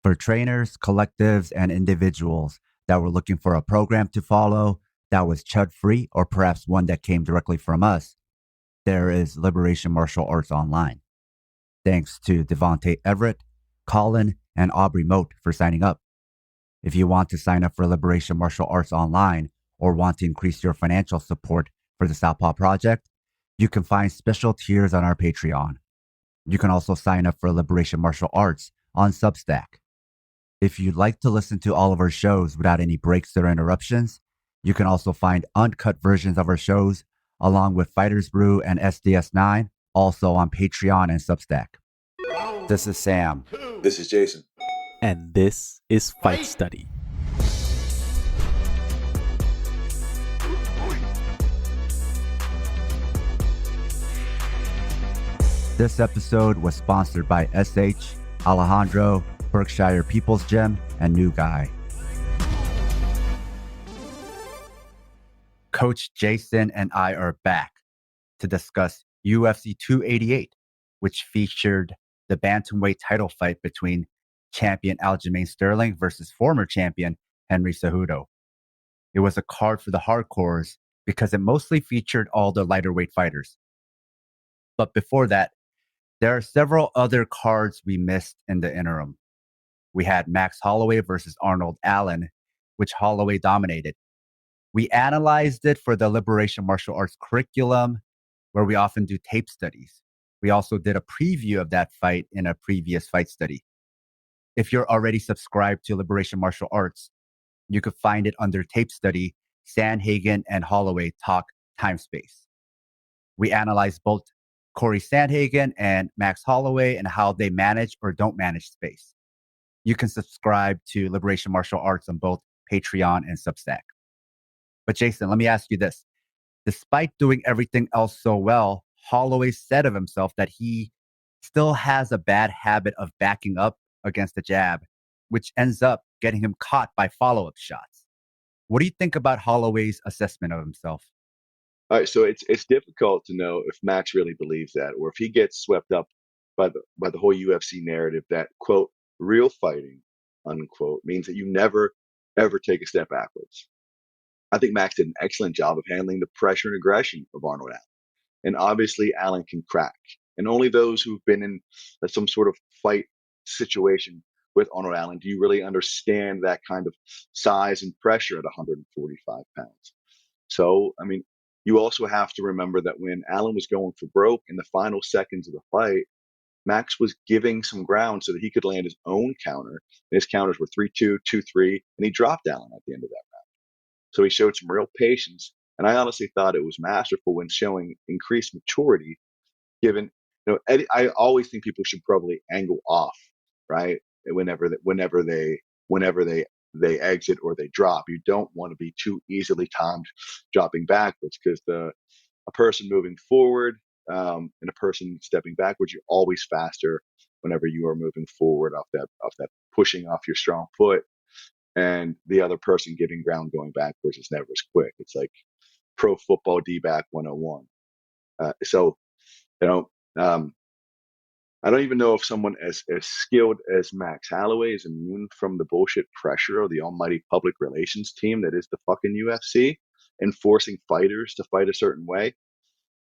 For trainers, collectives, and individuals that were looking for a program to follow that was chud free or perhaps one that came directly from us, there is Liberation Martial Arts Online. Thanks to Devontae Everett, Colin, and Aubrey Moat for signing up. If you want to sign up for Liberation Martial Arts Online or want to increase your financial support for the Southpaw Project, you can find special tiers on our Patreon. You can also sign up for Liberation Martial Arts on Substack. If you'd like to listen to all of our shows without any breaks or interruptions, you can also find uncut versions of our shows along with Fighters Brew and SDS9, also on Patreon and Substack. This is Sam. This is Jason. And this is Fight Study. This episode was sponsored by SH, Alejandro, Berkshire People's Gym, and New Guy. Coach Jason and I are back to discuss UFC 288, which featured the bantamweight title fight between champion Aljamain Sterling versus former champion Henry Cejudo. It was a card for the hardcores because it mostly featured all the lighter weight fighters. But before that, there are several other cards we missed in the interim. We had Max Holloway versus Arnold Allen, which Holloway dominated. We analyzed it for the Liberation Martial Arts curriculum, where we often do tape studies. We also did a preview of that fight in a previous fight study. If you're already subscribed to Liberation Martial Arts, you could find it under tape study, Sandhagen and Holloway Talk Time Space. We analyzed both Corey Sandhagen and Max Holloway and how they manage or don't manage space. You can subscribe to Liberation Martial Arts on both Patreon and Substack. But Jason, let me ask you this. Despite doing everything else so well, Holloway said of himself that he still has a bad habit of backing up against the jab, which ends up getting him caught by follow-up shots. What do you think about Holloway's assessment of himself? All right, so it's difficult to know if Max really believes that, or if he gets swept up by the whole UFC narrative that, quote, real fighting, unquote, means that you never, ever take a step backwards. I think Max did an excellent job of handling the pressure and aggression of Arnold Allen. And obviously, Allen can crack. And only those who've been in some sort of fight situation with Arnold Allen do you really understand that kind of size and pressure at 145 pounds. So, I mean, you also have to remember that when Allen was going for broke in the final seconds of the fight, Max was giving some ground so that he could land his own counter. And his counters were 3-2, 2-3, and he dropped Allen at the end of that round. So he showed some real patience. And I honestly thought it was masterful when showing increased maturity, given, I always think people should probably angle off, right? Whenever they exit or they drop. You don't want to be too easily timed dropping backwards, because a person moving forward and a person stepping backwards, you're always faster whenever you are moving forward off that pushing off your strong foot, and the other person giving ground going backwards is never as quick. It's like pro football D-back 101. I don't even know if someone as skilled as Max Holloway is immune from the bullshit pressure of the almighty public relations team that is the fucking UFC and forcing fighters to fight a certain way.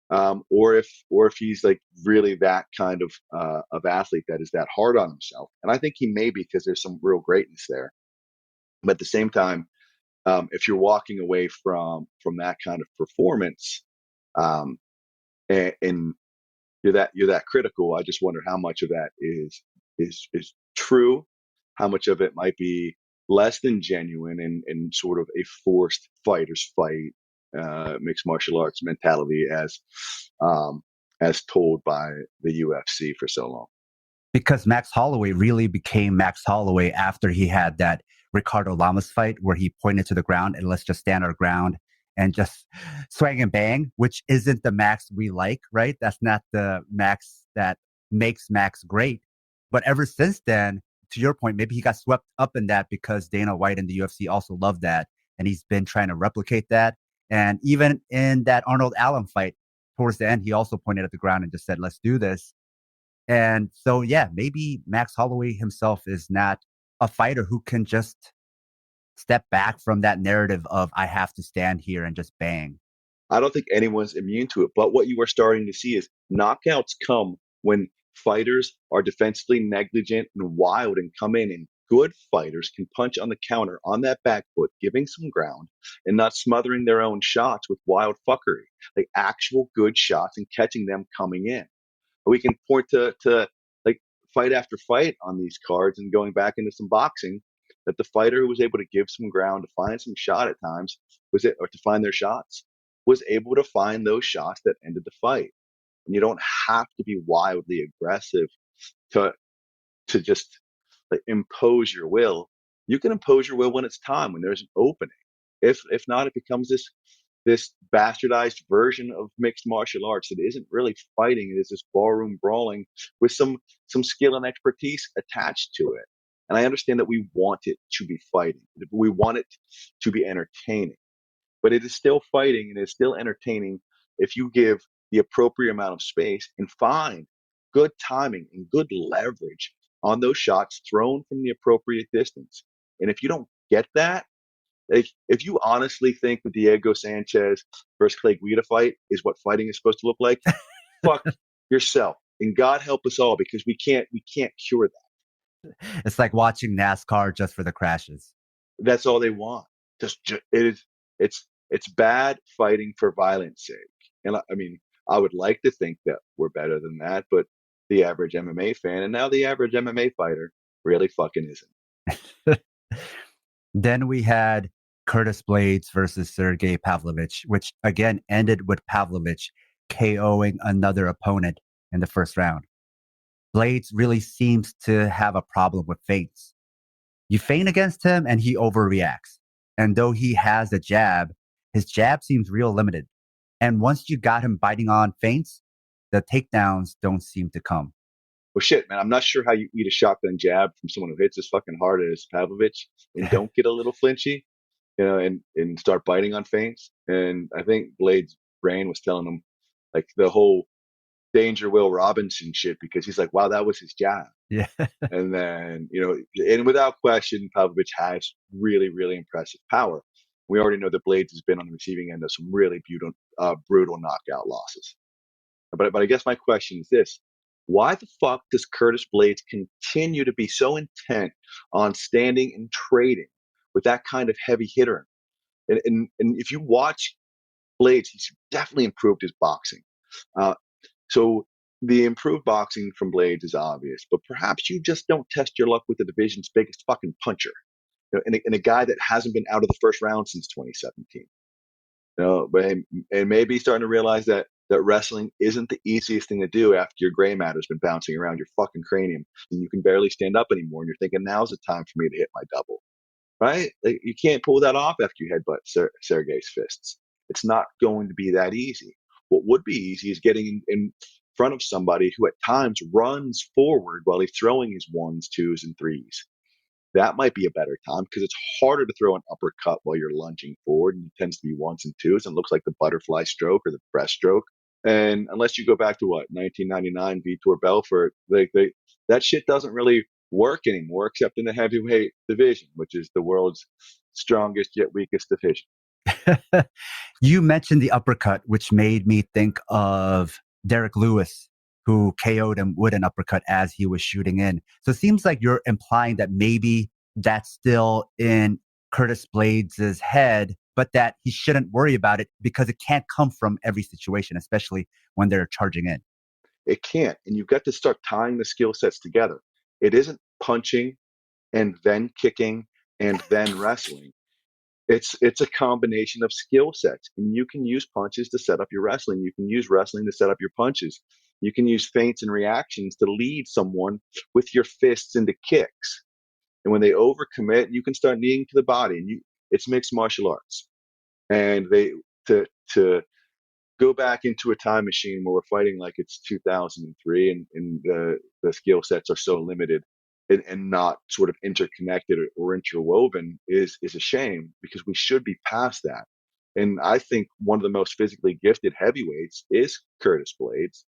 Or if he's like really that kind of athlete that is that hard on himself. And I think he may be, because there's some real greatness there. But at the same time, if you're walking away from that kind of performance, and you're that critical, I just wonder how much of that is true, how much of it might be less than genuine and sort of a forced fighters fight, mixed martial arts mentality as told by the UFC for so long. Because Max Holloway really became Max Holloway after he had that Ricardo Lamas fight where he pointed to the ground and let's just stand our ground and just swang and bang, which isn't the Max we like, right? That's not the Max that makes Max great. But ever since then, to your point, maybe he got swept up in that because Dana White and the UFC also love that. And he's been trying to replicate that. And even in that Arnold Allen fight, towards the end, he also pointed at the ground and just said, let's do this. And so, yeah, maybe Max Holloway himself is not a fighter who can just step back from that narrative of I have to stand here and just bang. I don't think anyone's immune to it. But what you are starting to see is knockouts come when fighters are defensively negligent and wild and come in, and good fighters can punch on the counter on that back foot, giving some ground and not smothering their own shots with wild fuckery, like actual good shots and catching them coming in. We can point to like fight after fight on these cards and going back into some boxing that the fighter who was able to give some ground to find some shot at times was it or to find their shots was able to find those shots that ended the fight. And you don't have to be wildly aggressive to just like impose your will. You can impose your will when it's time, when there's an opening. If not, it becomes this bastardized version of mixed martial arts that isn't really fighting. It is this ballroom brawling with some skill and expertise attached to it. And I understand that we want it to be fighting. We want it to be entertaining. But it is still fighting and it's still entertaining if you give the appropriate amount of space and find good timing and good leverage on those shots thrown from the appropriate distance. And if you don't get that, like, if you honestly think the Diego Sanchez versus Clay Guida fight is what fighting is supposed to look like, fuck yourself. And God help us all, because we can't cure that. It's like watching NASCAR just for the crashes. That's all they want. It's bad fighting for violence sake. And I mean, I would like to think that we're better than that, but the average MMA fan and now the average MMA fighter really fucking isn't. Then we had Curtis Blaydes versus Sergey Pavlovich, which again ended with Pavlovich KOing another opponent in the first round. Blaydes really seems to have a problem with feints. You feint against him and he overreacts. And though he has a jab, his jab seems real limited. And once you got him biting on feints, the takedowns don't seem to come. Well, shit, man, I'm not sure how you eat a shotgun jab from someone who hits as fucking hard as Pavlovich and don't get a little flinchy, and start biting on feints. And I think Blade's brain was telling him like the whole Danger Will Robinson shit, because he's like, wow, that was his jab. Yeah. And then, and without question, Pavlovich has really, really impressive power. We already know that Blaydes has been on the receiving end of some really brutal knockout losses. But I guess my question is this: why the fuck does Curtis Blaydes continue to be so intent on standing and trading with that kind of heavy hitter? And if you watch Blaydes, he's definitely improved his boxing. So the improved boxing from Blaydes is obvious, but perhaps you just don't test your luck with the division's biggest fucking puncher, and a guy that hasn't been out of the first round since 2017. And maybe starting to realize that wrestling isn't the easiest thing to do after your gray matter's been bouncing around your fucking cranium and you can barely stand up anymore, and you're thinking, now's the time for me to hit my double, right? Like, you can't pull that off after you headbutt Sergey's fists. It's not going to be that easy. What would be easy is getting in front of somebody who at times runs forward while he's throwing his ones, twos, and threes. That might be a better time, because it's harder to throw an uppercut while you're lunging forward, and it tends to be ones and twos and looks like the butterfly stroke or the breaststroke. And unless you go back to 1999 Vitor Belfort, that shit doesn't really work anymore, except in the heavyweight division, which is the world's strongest yet weakest division. You mentioned the uppercut, which made me think of Derek Lewis, who KO'd him with an uppercut as he was shooting in. So it seems like you're implying that maybe that's still in Curtis Blaydes' head, but that he shouldn't worry about it because it can't come from every situation, especially when they're charging in. It can't. And you've got to start tying the skill sets together. It isn't punching and then kicking and then wrestling. It's a combination of skill sets, and you can use punches to set up your wrestling. You can use wrestling to set up your punches. You can use feints and reactions to lead someone with your fists into kicks. And when they overcommit, you can start kneeing to the body. And it's mixed martial arts. And to go back into a time machine where we're fighting like it's 2003, and the skill sets are so limited and not sort of interconnected or interwoven is a shame, because we should be past that. And I think one of the most physically gifted heavyweights is Curtis Blaydes.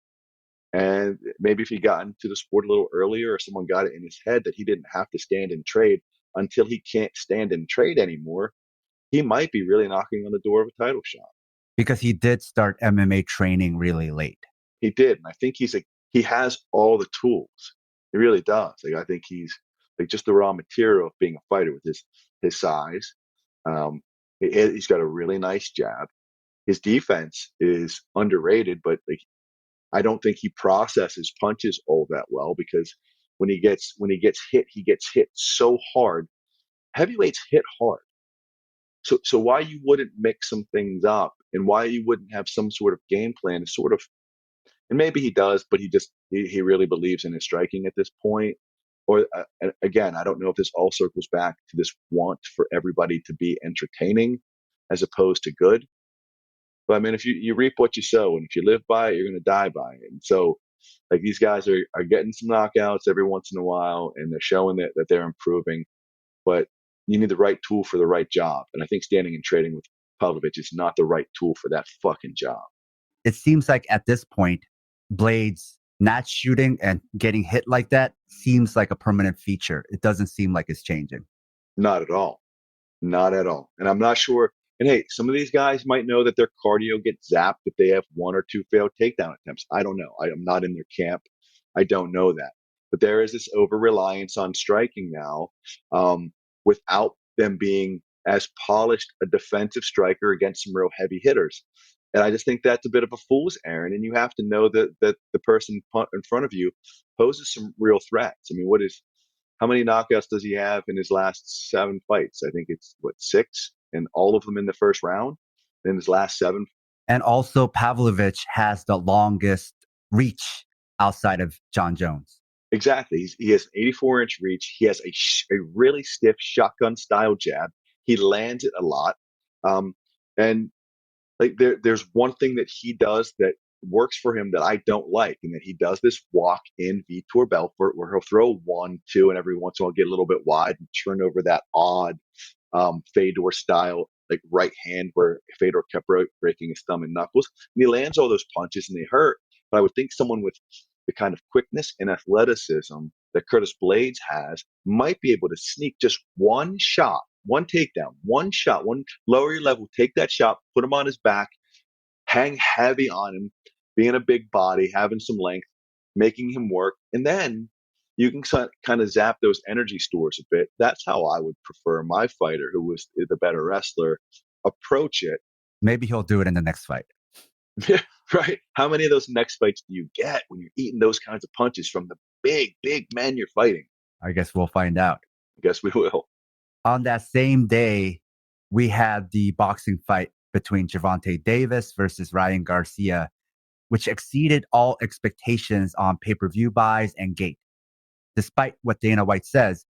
And maybe if he got into the sport a little earlier, or someone got it in his head that he didn't have to stand and trade until he can't stand and trade anymore, he might be really knocking on the door of a title shot. Because he did start MMA training really late. He did, and I think he has all the tools. He really does. Like, I think he's like just the raw material of being a fighter with his size. He's got a really nice jab. His defense is underrated, but like, I don't think he processes punches all that well, because when he gets hit, he gets hit so hard. Heavyweights hit hard. So why you wouldn't mix some things up, and why you wouldn't have some sort of game plan to sort of, and maybe he does, but he really believes in his striking at this point. Or again, I don't know if this all circles back to this want for everybody to be entertaining as opposed to good. But I mean, if you reap what you sow, and if you live by it, you're going to die by it. And so, like, these guys are getting some knockouts every once in a while, and they're showing that they're improving. But you need the right tool for the right job. And I think standing and trading with Pavlovich is not the right tool for that fucking job. It seems like at this point, Blaydes not shooting and getting hit like that seems like a permanent feature. It doesn't seem like it's changing. Not at all. Not at all. And I'm not sure. And hey, some of these guys might know that their cardio gets zapped if they have one or two failed takedown attempts. I don't know. I am not in their camp. I don't know that. But there is this over reliance on striking now, without them being as polished a defensive striker against some real heavy hitters. And I just think that's a bit of a fool's errand. And you have to know that the person in front of you poses some real threats. I mean, how many knockouts does he have in his last 7 fights? I think it's 6, and all of them in the first round in his last 7. And also, Pavlovich has the longest reach outside of John Jones. Exactly. He has an 84-inch reach. He has a really stiff shotgun style jab. He lands it a lot. And like, there's one thing that he does that works for him that I don't like, and that he does this walk in Vitor Belfort where he'll throw 1, 2, and every once in a while get a little bit wide and turn over that odd Fedor style, like, right hand where Fedor kept breaking his thumb and knuckles. And he lands all those punches and they hurt. But I would think someone with the kind of quickness and athleticism that Curtis Blaydes has might be able to sneak just one shot, one takedown, one shot, one lower your level, take that shot, put him on his back, hang heavy on him, being a big body, having some length, making him work. And then you can kind of zap those energy stores a bit. That's how I would prefer my fighter, who was the better wrestler, approach it. Maybe he'll do it in the next fight. Right? How many of those next fights do you get when you're eating those kinds of punches from the big men you're fighting? I guess we'll find out. I guess we will. On that same day, we had the boxing fight between Gervonta Davis versus Ryan Garcia, which exceeded all expectations on pay-per-view buys and gate. Despite what Dana White says,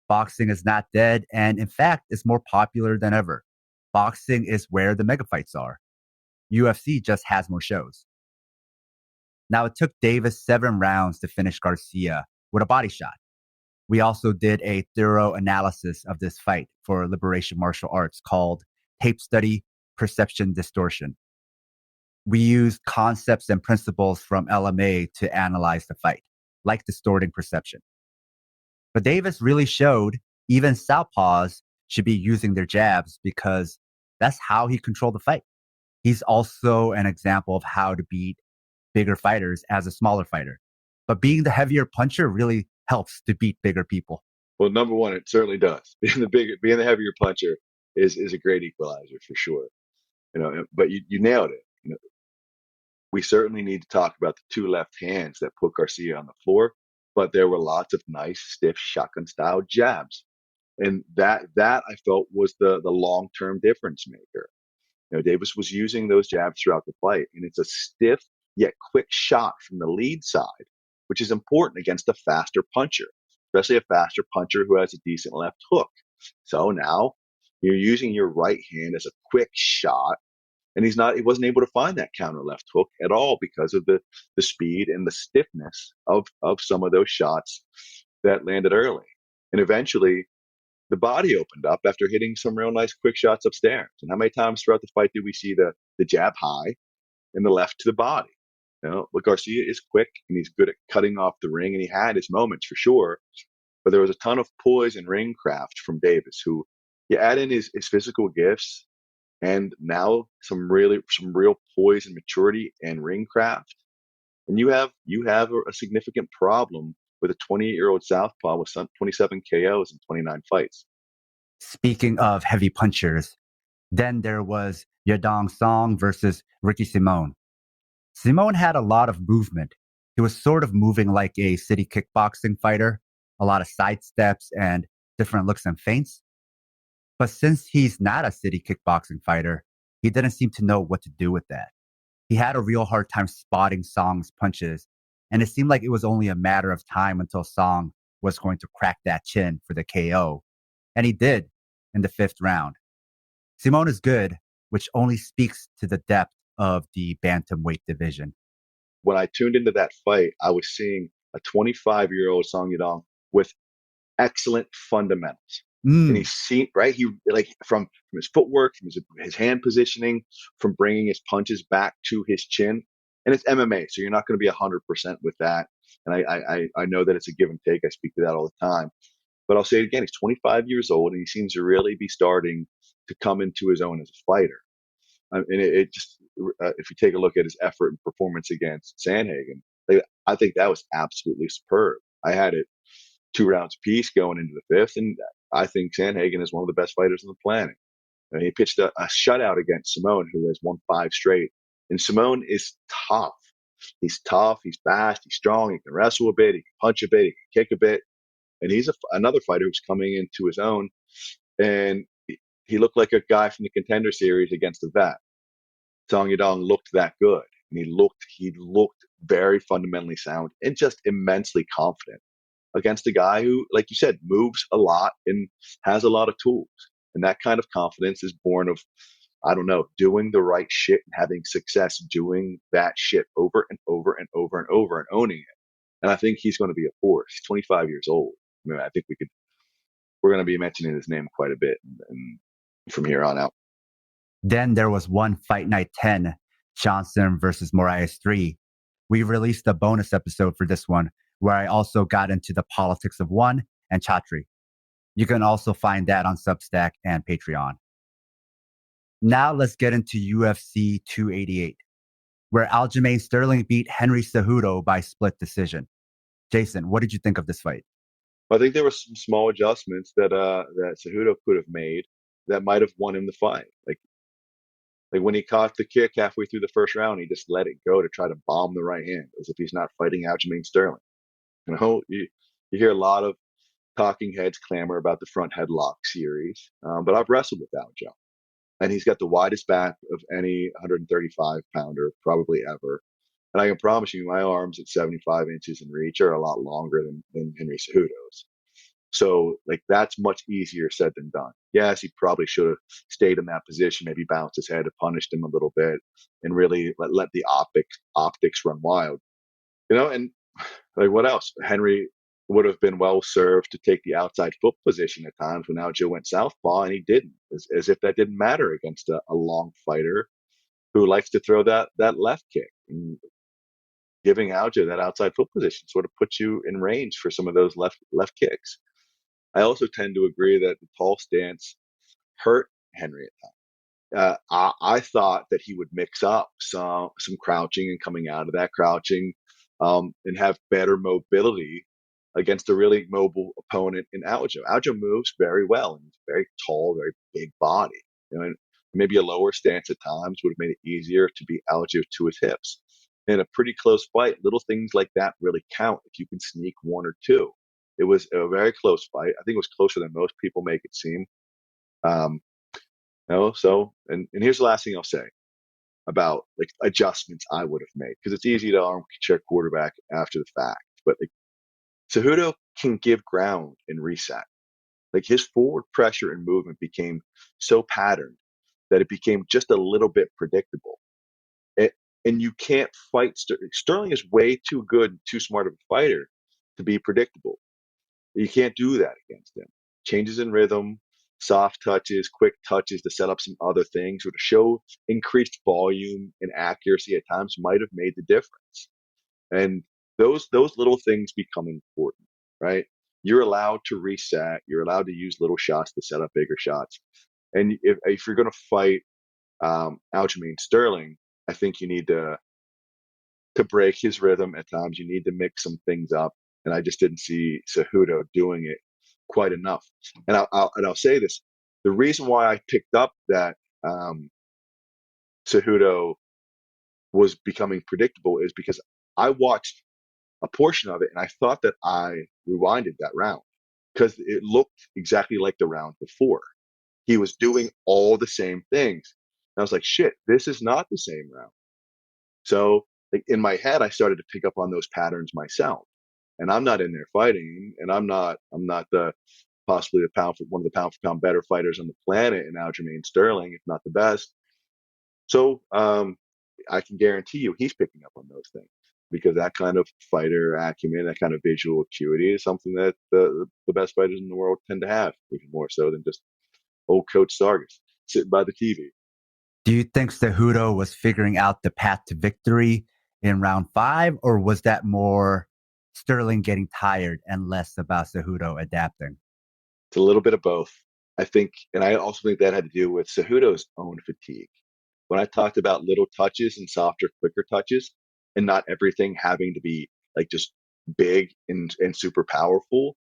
boxing is not dead, and in fact, is more popular than ever. Boxing is where the mega fights are. UFC just has more shows. Now, it took Davis 7 rounds to finish Garcia with a body shot. We also did a thorough analysis of this fight for Liberation Martial Arts called Tape Study Perception Distortion. We used concepts and principles from LMA to analyze the fight, like distorting perception. But Davis really showed even southpaws should be using their jabs, because that's how he controlled the fight. He's also an example of how to beat bigger fighters as a smaller fighter. But being the heavier puncher really helps to beat bigger people. Well, number one, it certainly does. Being the heavier puncher is a great equalizer for sure. But you nailed it. We certainly need to talk about the 2 left hands that put Garcia on the floor, but there were lots of nice, stiff shotgun style jabs. And that I felt was the long-term difference maker. Davis was using those jabs throughout the fight, and it's a stiff yet quick shot from the lead side, which is important against a faster puncher, especially a faster puncher who has a decent left hook. So now you're using your right hand as a quick shot, and he wasn't able to find that counter left hook at all because of the speed and the stiffness of some of those shots that landed early. And eventually, the body opened up after hitting some real nice quick shots upstairs. And how many times throughout the fight did we see the jab high and the left to the body? But Garcia is quick and he's good at cutting off the ring, and he had his moments for sure. But there was a ton of poise and ring craft from Davis, who you add in his physical gifts and now some real poise and maturity and ring craft, and you have a significant problem with a 28-year-old southpaw with 27 KOs and 29 fights. Speaking of heavy punchers, then there was Yadong Song versus Ricky Simón. Simón had a lot of movement. He was sort of moving like a city kickboxing fighter, a lot of side steps and different looks and feints. But since he's not a city kickboxing fighter, he didn't seem to know what to do with that. He had a real hard time spotting Song's punches, and it seemed like it was only a matter of time until Song was going to crack that chin for the KO. And he did in the fifth round. Simón is good, which only speaks to the depth of the bantamweight division. When I tuned into that fight, I was seeing a 25-year-old Song Yadong with excellent fundamentals. And he's seen, right? He like from his footwork, from his hand positioning, from bringing his punches back to his chin. And it's MMA, so you're not going to be 100% with that. And I know that it's a give and take. I speak to that all the time. But I'll say it again, he's 25 years old, and he seems to really be starting to come into his own as a fighter. And it just, if you take a look at his effort and performance against Sandhagen, I think that was absolutely superb. I had it 2 rounds apiece going into the fifth, and I think Sandhagen is one of the best fighters on the planet. And he pitched a shutout against Simón, who has won 5 straight. And Simón is tough. He's tough. He's fast. He's strong. He can wrestle a bit. He can punch a bit. He can kick a bit. And he's another fighter who's coming into his own. And he looked like a guy from the Contender Series against the vet. Song Yadong looked that good. And he looked very fundamentally sound and just immensely confident against a guy who, like you said, moves a lot and has a lot of tools. And that kind of confidence is born of, I don't know, doing the right shit and having success doing that shit over and over and over and over and owning it. And I think he's going to be a force. He's 25 years old. I mean, I think we're going to be mentioning his name quite a bit and from here on out. Then there was one Fight Night 10, Johnson versus Moraes III. We released a bonus episode for this one, where I also got into the politics of one and Chatri. You can also find that on Substack and Patreon. Now let's get into UFC 288, where Aljamain Sterling beat Henry Cejudo by split decision. Jason, what did you think of this fight? I think there were some small adjustments that Cejudo could have made that might have won him the fight. Like when he caught the kick halfway through the first round, he just let it go to try to bomb the right hand, as if he's not fighting Aljamain Sterling. You hear a lot of talking heads clamor about the front headlock series, but I've wrestled with Aljo, and he's got the widest back of any 135-pounder probably ever. And I can promise you, my arms at 75 inches in reach are a lot longer than Henry Cejudo's. So, like, that's much easier said than done. Yes, he probably should have stayed in that position, maybe bounced his head and punished him a little bit, and really let the optics run wild. And like, what else? Henry would have been well served to take the outside foot position at times when Aljo went southpaw, and he didn't, as if that didn't matter against a long fighter who likes to throw that left kick. And giving Aljo that outside foot position sort of puts you in range for some of those left kicks. I also tend to agree that the tall stance hurt Henry at times. I thought that he would mix up some crouching and coming out of that crouching, and have better mobility against a really mobile opponent in Aljo. Aljo moves very well, and he's very tall, very big body. And maybe a lower stance at times would have made it easier to beat Aljo to his hips. In a pretty close fight, little things like that really count if you can sneak one or two. It was a very close fight. I think it was closer than most people make it seem. And here's the last thing I'll say about like adjustments I would have made, because it's easy to armchair quarterback after the fact. But like, Cejudo can give ground and reset. Like, his forward pressure and movement became so patterned that it became just a little bit predictable. And you can't fight Sterling is way too good and too smart of a fighter to be predictable. You can't do that against him. Changes in rhythm, soft touches, quick touches to set up some other things, or to show increased volume and accuracy at times might have made the difference. And those little things become important, right? You're allowed to reset. You're allowed to use little shots to set up bigger shots. And if you're going to fight Aljamain Sterling, I think you need to break his rhythm at times. You need to mix some things up, and I just didn't see Cejudo doing it quite enough. And I'll say this: the reason why I picked up that Cejudo was becoming predictable is because I watched a portion of it, and I thought that I rewinded that round because it looked exactly like the round before. He was doing all the same things. And I was like, shit, this is not the same round. So like, in my head, I started to pick up on those patterns myself. And I'm not in there fighting, and I'm not the possibly one of the pound for pound better fighters on the planet in Aljamain Sterling, if not the best. So I can guarantee you he's picking up on those things, because that kind of fighter acumen, that kind of visual acuity is something that the best fighters in the world tend to have, even more so than just old Coach Sargis sitting by the TV. Do you think Cejudo was figuring out the path to victory in round 5, or was that more Sterling getting tired and less about Cejudo adapting? It's a little bit of both, I think, and I also think that had to do with Cejudo's own fatigue. When I talked about little touches and softer, quicker touches, and not everything having to be like just big and super powerful,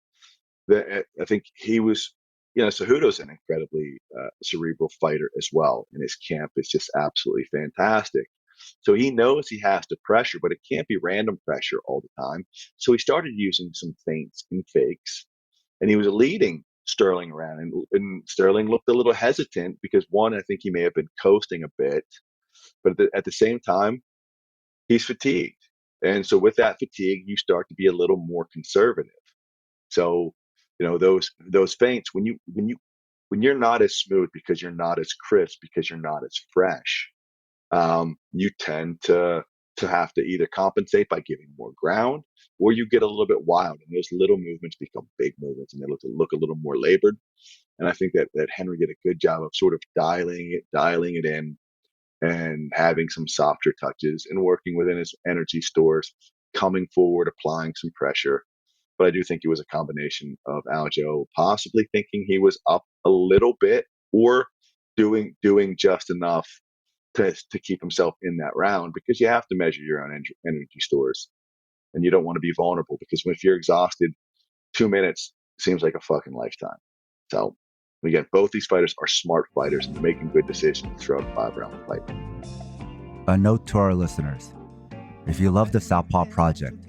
that I think he was, Cejudo's an incredibly cerebral fighter as well, and his camp is just absolutely fantastic. So he knows he has to pressure, but it can't be random pressure all the time. So he started using some feints and fakes, and he was leading Sterling around, and Sterling looked a little hesitant because, one, I think he may have been coasting a bit, but at the same time, he's fatigued, and so with that fatigue, you start to be a little more conservative. So, those feints, when you're not as smooth because you're not as crisp, because you're not as fresh, you tend to have to either compensate by giving more ground, or you get a little bit wild, and those little movements become big movements, and they look a little more labored. And I think that Henry did a good job of sort of dialing it in, and having some softer touches and working within his energy stores, coming forward, applying some pressure. But I do think it was a combination of Aljo possibly thinking he was up a little bit, or doing just enough to keep himself in that round, because you have to measure your own energy stores, and you don't want to be vulnerable, because if you're exhausted, 2 minutes seems like a fucking lifetime. So again, both these fighters are smart fighters and making good decisions throughout a 5-round fight. A note to our listeners: if you love the Southpaw Project,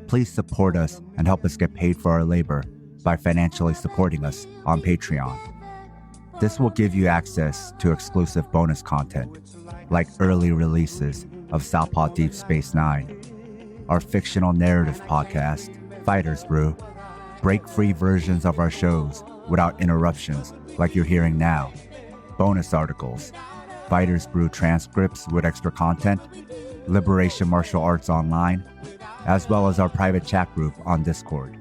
please support us and help us get paid for our labor by financially supporting us on Patreon. This will give you access to exclusive bonus content, like early releases of Southpaw Deep Space Nine, our fictional narrative podcast, Fighters Brew, break-free versions of our shows without interruptions like you're hearing now, bonus articles, Fighters Brew transcripts with extra content, Liberation Martial Arts Online, as well as our private chat group on Discord.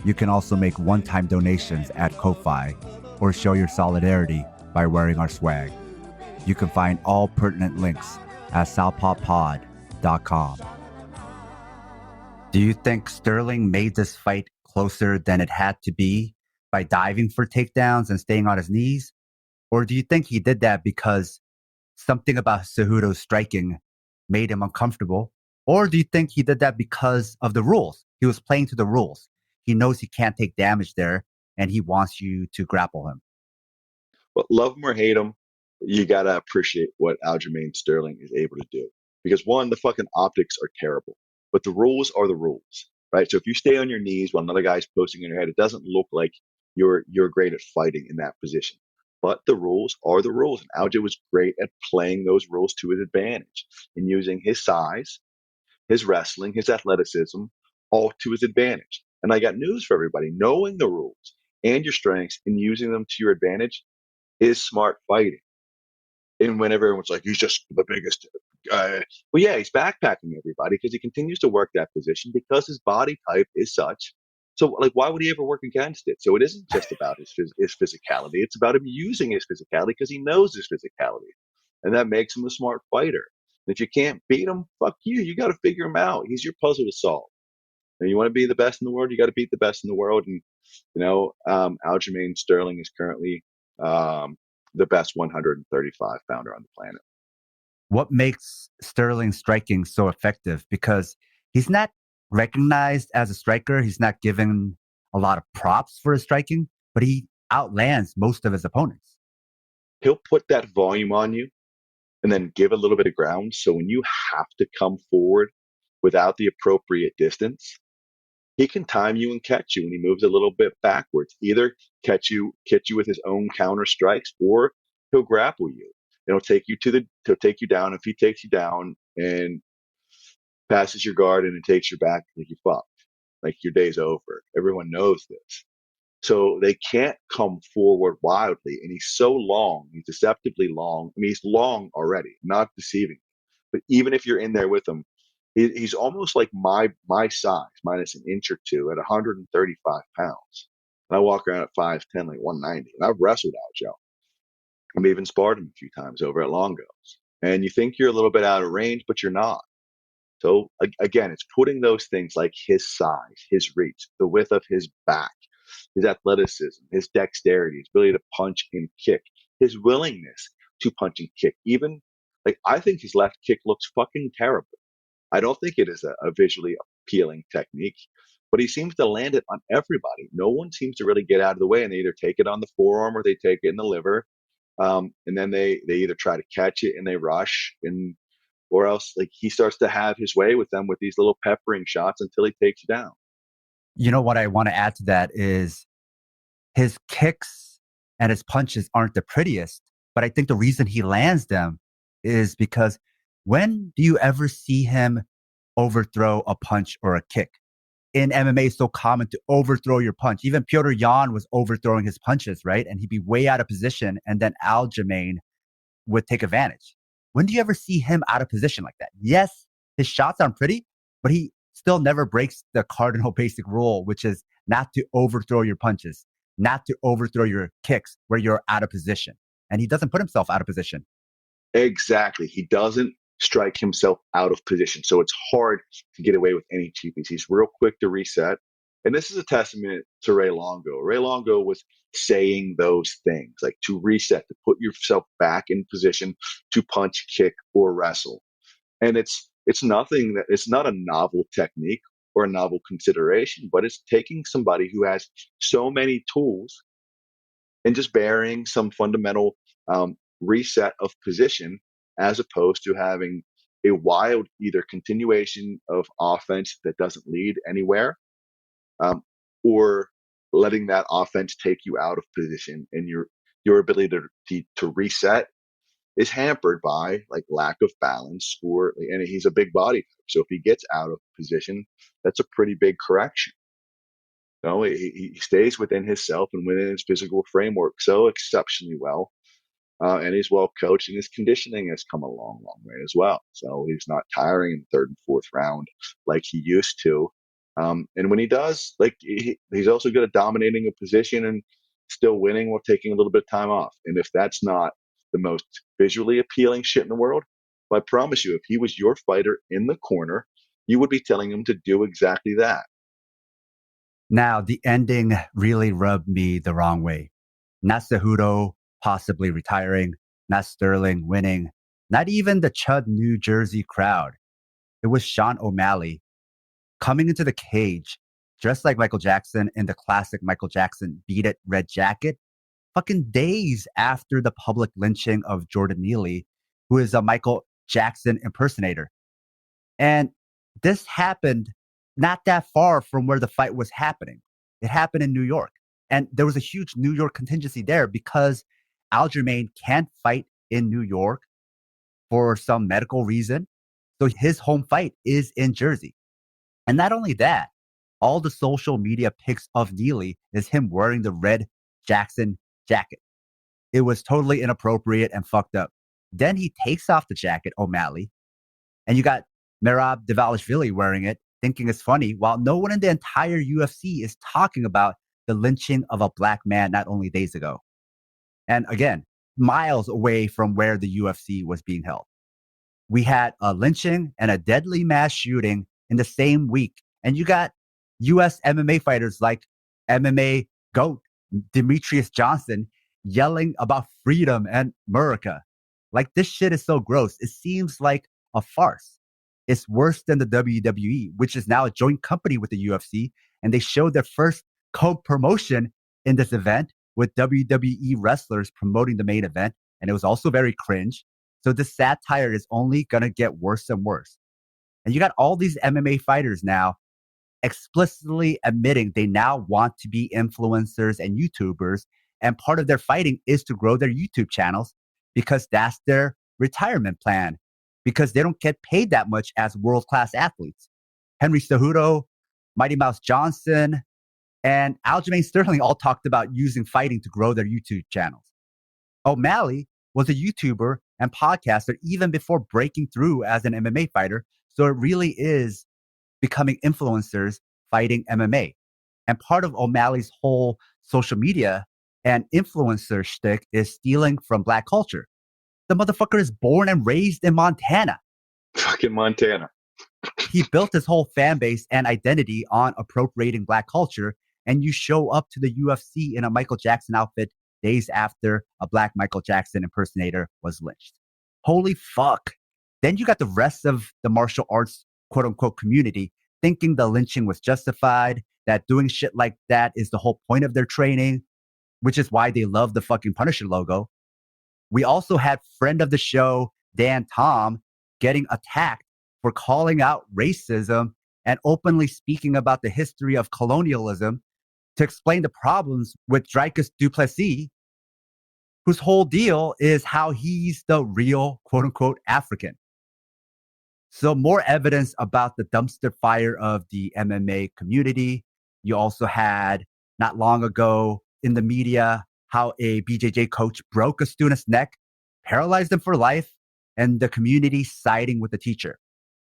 You can also make one-time donations at Ko-Fi, or show your solidarity by wearing our swag. You can find all pertinent links at southpawpod.com. Do you think Sterling made this fight closer than it had to be by diving for takedowns and staying on his knees? Or do you think he did that because something about Cejudo's striking made him uncomfortable? Or do you think he did that because of the rules? He was playing to the rules. He knows he can't take damage there, and he wants you to grapple him. But love him or hate him, you gotta appreciate what Aljamain Sterling is able to do. Because, one, the fucking optics are terrible, but the rules are the rules, right? So if you stay on your knees while another guy's posting in your head, it doesn't look like you're great at fighting in that position. But the rules are the rules, and Aljo was great at playing those rules to his advantage, and using his size, his wrestling, his athleticism, all to his advantage. And I got news for everybody: knowing the rules and your strengths and using them to your advantage is smart fighting. And when everyone's like, he's just the biggest guy, well, yeah, he's backpacking everybody because he continues to work that position, because his body type is such So, like, why would he ever work against it? So it isn't just about his physicality. It's about him using his physicality because he knows his physicality, and that makes him a smart fighter. And if you can't beat him, fuck you. You got to figure him out. He's your puzzle to solve. And you want to be the best in the world, you got to beat the best in the world. And Aljamain Sterling is currently the best 135 pounder on the planet. What makes Sterling striking so effective? Because he's not recognized as a striker. He's not given a lot of props for his striking, but he outlands most of his opponents. He'll put that volume on you and then give a little bit of ground. So when you have to come forward without the appropriate distance, he can time you and catch you when he moves a little bit backwards. Either catch you with his own counter strikes, or he'll grapple you. He'll take you down. If he takes you down and passes your guard and it takes your back, like you fucked. Like your day's over. Everyone knows this. So they can't come forward wildly. And he's so long. He's deceptively long. I mean, he's long already, not deceiving. But even if you're in there with him, he's almost like my size, minus an inch or two, at 135 pounds. And I walk around at 5'10", like 190. And I've wrestled Aljo. I've even sparred him a few times over at Longo's. And you think you're a little bit out of range, but you're not. So again, it's putting those things like his size, his reach, the width of his back, his athleticism, his dexterity, his ability to punch and kick, his willingness to punch and kick. Even, like, I think his left kick looks fucking terrible. I don't think it is a visually appealing technique, but he seems to land it on everybody. No one seems to really get out of the way, and they either take it on the forearm or they take it in the liver. And then they either try to catch it and they rush, or else, like, he starts to have his way with them with these little peppering shots until he takes you down. You know what I want to add to that is his kicks and his punches aren't the prettiest, but I think the reason he lands them is because when do you ever see him overthrow a punch or a kick? In MMA, it's so common to overthrow your punch. Even Petr Yan was overthrowing his punches, right? And he'd be way out of position, and then Aljamain would take advantage. When do you ever see him out of position like that? Yes, his shots aren't pretty, but he still never breaks the cardinal basic rule, which is not to overthrow your punches, not to overthrow your kicks where you're out of position. And he doesn't put himself out of position. Exactly. He doesn't strike himself out of position. So it's hard to get away with any cheapies. He's real quick to reset. And this is a testament to Ray Longo. Ray Longo was saying those things, like to reset, to put yourself back in position to punch, kick, or wrestle. And it's nothing that it's not a novel technique or a novel consideration, but it's taking somebody who has so many tools and just bearing some fundamental reset of position, as opposed to having a wild either continuation of offense that doesn't lead anywhere, or letting that offense take you out of position, and your ability to reset is hampered by like lack of balance, and he's a big body, so if he gets out of position, that's a pretty big correction. No, he stays within himself and within his physical framework so exceptionally well. And he's well coached, and his conditioning has come a long, long way as well. So he's not tiring in the third and fourth round like he used to. And when he does, like, he's also good at dominating a position and still winning while taking a little bit of time off. And if that's not the most visually appealing shit in the world, well, I promise you, if he was your fighter in the corner, you would be telling him to do exactly that. Now, the ending really rubbed me the wrong way. Not Cejudo possibly retiring, not Sterling winning, not even the Chud, New Jersey crowd. It was Sean O'Malley coming into the cage, dressed like Michael Jackson in the classic Michael Jackson Beat It red jacket, fucking days after the public lynching of Jordan Neely, who is a Michael Jackson impersonator. And this happened not that far from where the fight was happening. It happened in New York. And there was a huge New York contingency there because Aljamain can't fight in New York for some medical reason. So his home fight is in Jersey. And not only that, all the social media pics of Neely is him wearing the red Jackson jacket. It was totally inappropriate and fucked up. Then he takes off the jacket, O'Malley, and you got Merab Dvalishvili wearing it, thinking it's funny, while no one in the entire UFC is talking about the lynching of a black man not only days ago. And again, miles away from where the UFC was being held. We had a lynching and a deadly mass shooting in the same week. And you got US MMA fighters like MMA GOAT Demetrius Johnson yelling about freedom and Murica. Like, this shit is so gross. It seems like a farce. It's worse than the WWE, which is now a joint company with the UFC. And they showed their first co-promotion in this event with WWE wrestlers promoting the main event. And it was also very cringe. So this satire is only going to get worse and worse. And you got all these MMA fighters now explicitly admitting they now want to be influencers and YouTubers. And part of their fighting is to grow their YouTube channels because that's their retirement plan, because they don't get paid that much as world-class athletes. Henry Cejudo, Mighty Mouse Johnson, and Aljamain Sterling all talked about using fighting to grow their YouTube channels. O'Malley was a YouTuber and podcaster even before breaking through as an MMA fighter. So it really is becoming influencers fighting MMA. And part of O'Malley's whole social media and influencer shtick is stealing from Black culture. The motherfucker is born and raised in Montana. Fucking Montana. He built his whole fan base and identity on appropriating Black culture. And you show up to the UFC in a Michael Jackson outfit days after a Black Michael Jackson impersonator was lynched. Holy fuck. Then you got the rest of the martial arts, quote unquote, community thinking the lynching was justified, that doing shit like that is the whole point of their training, which is why they love the fucking Punisher logo. We also had friend of the show, Dan Tom, getting attacked for calling out racism and openly speaking about the history of colonialism to explain the problems with Dreykus Duplessis, whose whole deal is how he's the real, quote unquote, African. So more evidence about the dumpster fire of the MMA community. You also had, not long ago in the media, how a BJJ coach broke a student's neck, paralyzed them for life, and the community siding with the teacher.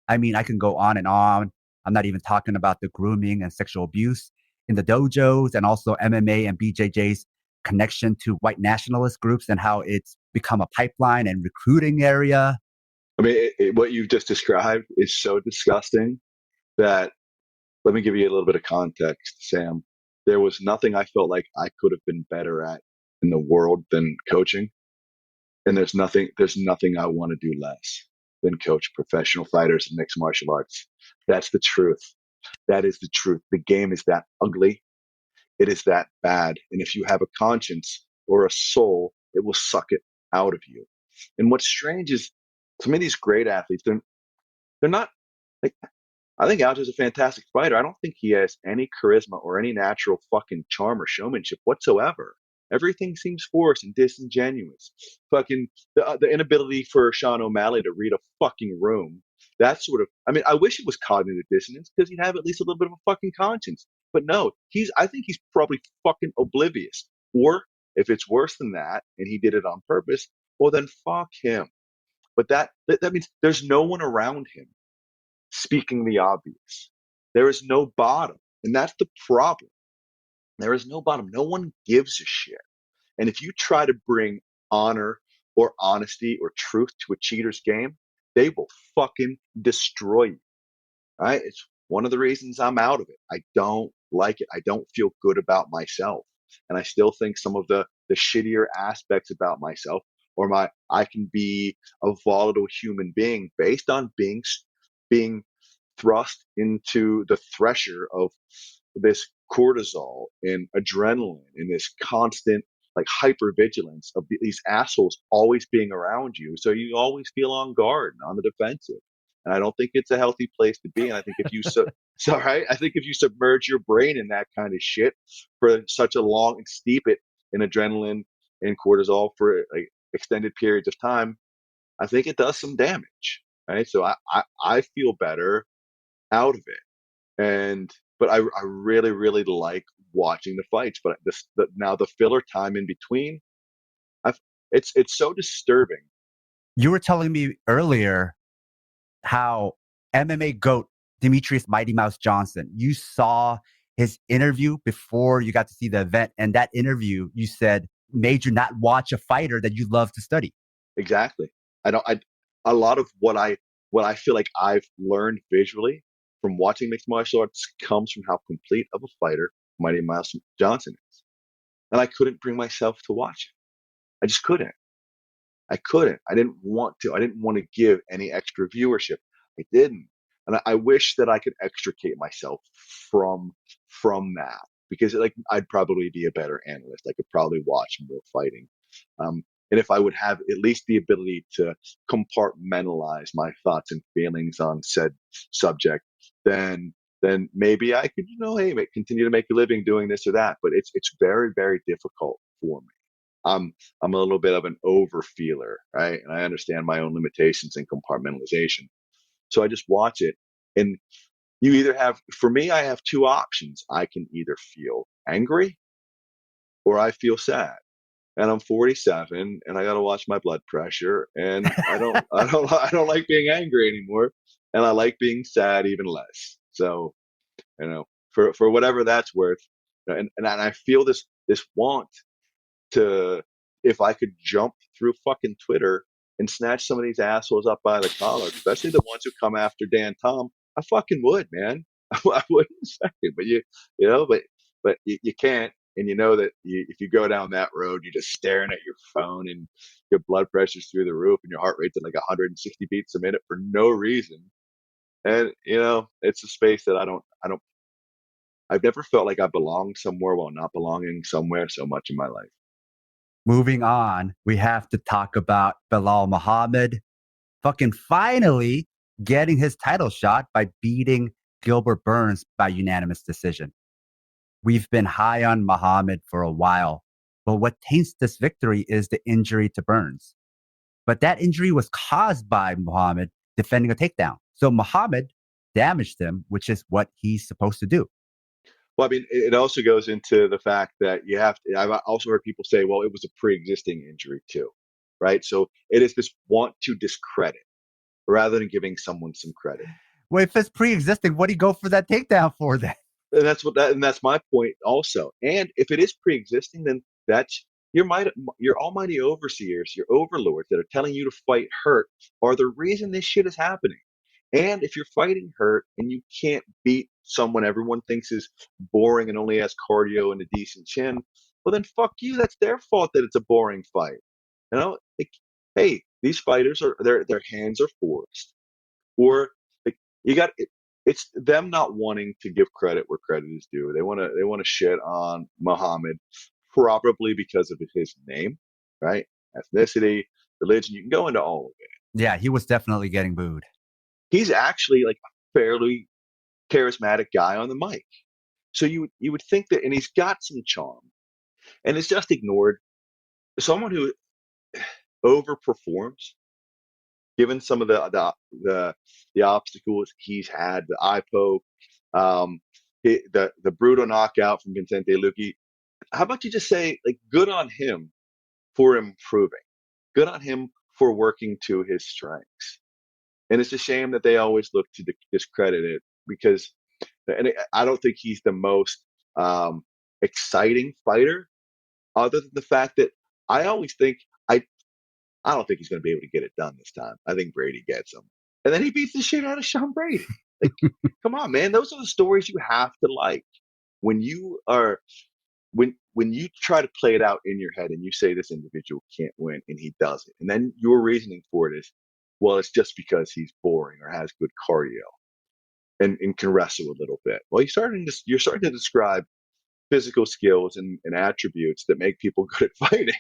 I mean, I can go on and on. I'm not even talking about the grooming and sexual abuse in the dojos, and also MMA and BJJ's connection to white nationalist groups and how it's become a pipeline and recruiting area. I mean, what you've just described is so disgusting that, let me give you a little bit of context, Sam. There was nothing I felt like I could have been better at in the world than coaching. And there's nothing I want to do less than coach professional fighters in mixed martial arts. That's the truth. That is the truth. The game is that ugly. It is that bad. And if you have a conscience or a soul, it will suck it out of you. And what's strange is, some of these great athletes, they're not like, I think Aljo's a fantastic fighter. I don't think he has any charisma or any natural fucking charm or showmanship whatsoever. Everything seems forced and disingenuous. Fucking the inability for Sean O'Malley to read a fucking room. That sort of, I mean, I wish it was cognitive dissonance because he'd have at least a little bit of a fucking conscience. But no, I think he's probably fucking oblivious. Or if it's worse than that and he did it on purpose, well then fuck him. But that means there's no one around him speaking the obvious. There is no bottom. And that's the problem. There is no bottom. No one gives a shit. And if you try to bring honor or honesty or truth to a cheater's game, they will fucking destroy you. Right? It's one of the reasons I'm out of it. I don't like it. I don't feel good about myself. And I still think some of the shittier aspects about myself, or I can be a volatile human being based on being thrust into the thresher of this cortisol and adrenaline and this constant like hypervigilance of these assholes always being around you. So you always feel on guard and on the defensive. And I don't think it's a healthy place to be. And I think if you I think if you submerge your brain in that kind of shit for such a long and steep it in adrenaline and cortisol for like extended periods of time, I think it does some damage. Right. So I feel better out of it. But I really, really like watching the fights. But now the filler time in between, it's so disturbing. You were telling me earlier how MMA GOAT Demetrius Mighty Mouse Johnson. You saw his interview before you got to see the event. And that interview, you said, made you not watch a fighter that you love to study. Exactly. A lot of what I feel like I've learned visually from watching mixed martial arts comes from how complete of a fighter Mighty Mouse Johnson is. And I couldn't bring myself to watch it. I just couldn't. I couldn't. I didn't want to. I didn't want to give any extra viewership. I didn't. And I wish that I could extricate myself from that, because like I'd probably be a better analyst. I could probably watch more fighting. And if I would have at least the ability to compartmentalize my thoughts and feelings on said subject, then maybe I could, hey, continue to make a living doing this or that. But it's very, very difficult for me. I'm a little bit of an over feeler, right? And I understand my own limitations and compartmentalization. So I just watch it. And you either have, for me, I have two options. I can either feel angry or I feel sad. And I'm 47 and I got to watch my blood pressure, and I don't like being angry anymore, and I like being sad even less. So, for whatever that's worth, and I feel this want to, if I could jump through fucking Twitter and snatch some of these assholes up by the collar, especially the ones who come after Dan Tom, I fucking would, man. I wouldn't say it, but but you can't. And you know that if you go down that road, you're just staring at your phone and your blood pressure's through the roof and your heart rate's at like 160 beats a minute for no reason. And it's a space that I've never felt like I belonged somewhere while not belonging somewhere so much in my life. Moving on, we have to talk about Belal Muhammad fucking finally getting his title shot by beating Gilbert Burns by unanimous decision. We've been high on Muhammad for a while, but what taints this victory is the injury to Burns. But that injury was caused by Muhammad defending a takedown. So Muhammad damaged him, which is what he's supposed to do. Well, I mean, it also goes into the fact that I've also heard people say, well, it was a pre-existing injury too, right? So it is this want to discredit rather than giving someone some credit. Well, if it's pre-existing, what do you go for that takedown for then? And that's my point also. And if it is pre-existing, then that's your almighty overseers, your overlords that are telling you to fight hurt are the reason this shit is happening. And if you're fighting hurt and you can't beat someone everyone thinks is boring and only has cardio and a decent chin, well then fuck you. That's their fault that it's a boring fight. Hey, these fighters are their hands are forced, or like you got it. It's them not wanting to give credit where credit is due. They want to shit on Muhammad, probably because of his name, right? Ethnicity, religion. You can go into all of it. Yeah, he was definitely getting booed. He's actually like a fairly charismatic guy on the mic. So you would think that, and he's got some charm, and it's just ignored. Someone who overperforms, given some of the obstacles he's had, the eye poke, the brutal knockout from Vicente Luque. How about you just say, like, good on him for improving, good on him for working to his strengths. And it's a shame that they always look to discredit it, because, and I don't think he's the most exciting fighter, other than the fact that I always think I don't think he's going to be able to get it done this time. I think Brady gets him, and then he beats the shit out of Sean Brady. Like, come on, man, those are the stories you have to like when you are when you try to play it out in your head and you say this individual can't win and he does it, and then your reasoning for it is, well, it's just because he's boring or has good cardio and can wrestle a little bit. Well, you're starting to describe physical skills and attributes that make people good at fighting.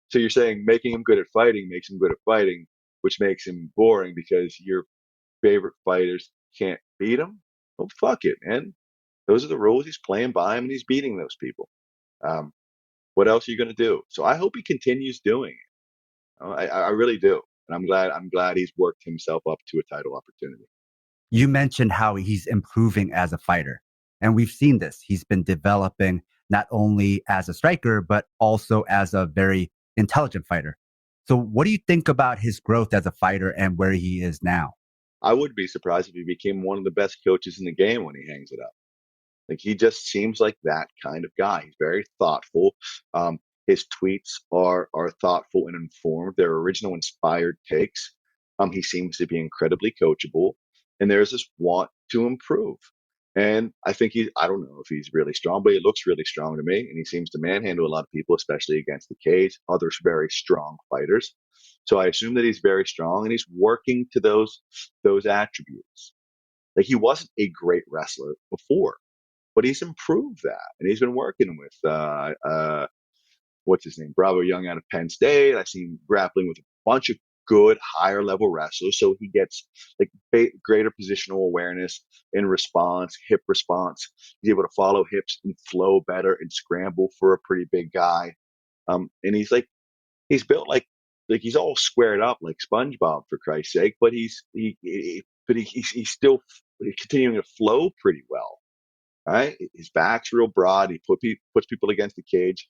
So you're saying making him good at fighting makes him good at fighting, which makes him boring because your favorite fighters can't beat him? Well, fuck it, man. Those are the rules. He's playing by him and he's beating those people. What else are you going to do? So I hope he continues doing it. I really do. And I'm glad he's worked himself up to a title opportunity. You mentioned how he's improving as a fighter. And we've seen this. He's been developing not only as a striker, but also as a very intelligent fighter. So what do you think about his growth as a fighter and where he is now? I would be surprised if he became one of the best coaches in the game when he hangs it up. Like he just seems like that kind of guy. He's very thoughtful. His tweets are thoughtful and informed. They're original, inspired takes. He seems to be incredibly coachable, and there's this want to improve. And I think I don't know if he's really strong, but he looks really strong to me. And he seems to manhandle a lot of people, especially against the cage, others very strong fighters. So I assume that he's very strong and he's working to those attributes. Like he wasn't a great wrestler before, but he's improved that. And he's been working with, what's his name? Bravo Young out of Penn State. I've seen him grappling with a bunch of good higher level wrestlers. So he gets like greater positional awareness in response, hip response. He's able to follow hips and flow better and scramble for a pretty big guy. And he's built like he's all squared up like SpongeBob for Christ's sake, but he's still continuing to flow pretty well. Right? His back's real broad. He puts people against the cage.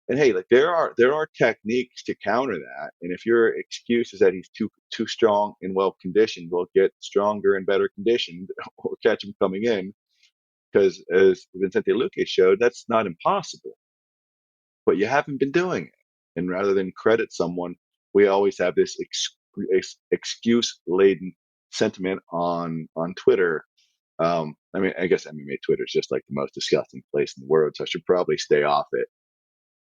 And hey, like there are techniques to counter that. And if your excuse is that he's too strong and well conditioned, well, get stronger and better conditioned or catch him coming in. Because as Vicente Luque showed, that's not impossible. But you haven't been doing it. And rather than credit someone, we always have this excuse-laden sentiment on Twitter. I mean, I guess MMA Twitter is just like the most disgusting place in the world, so I should probably stay off it.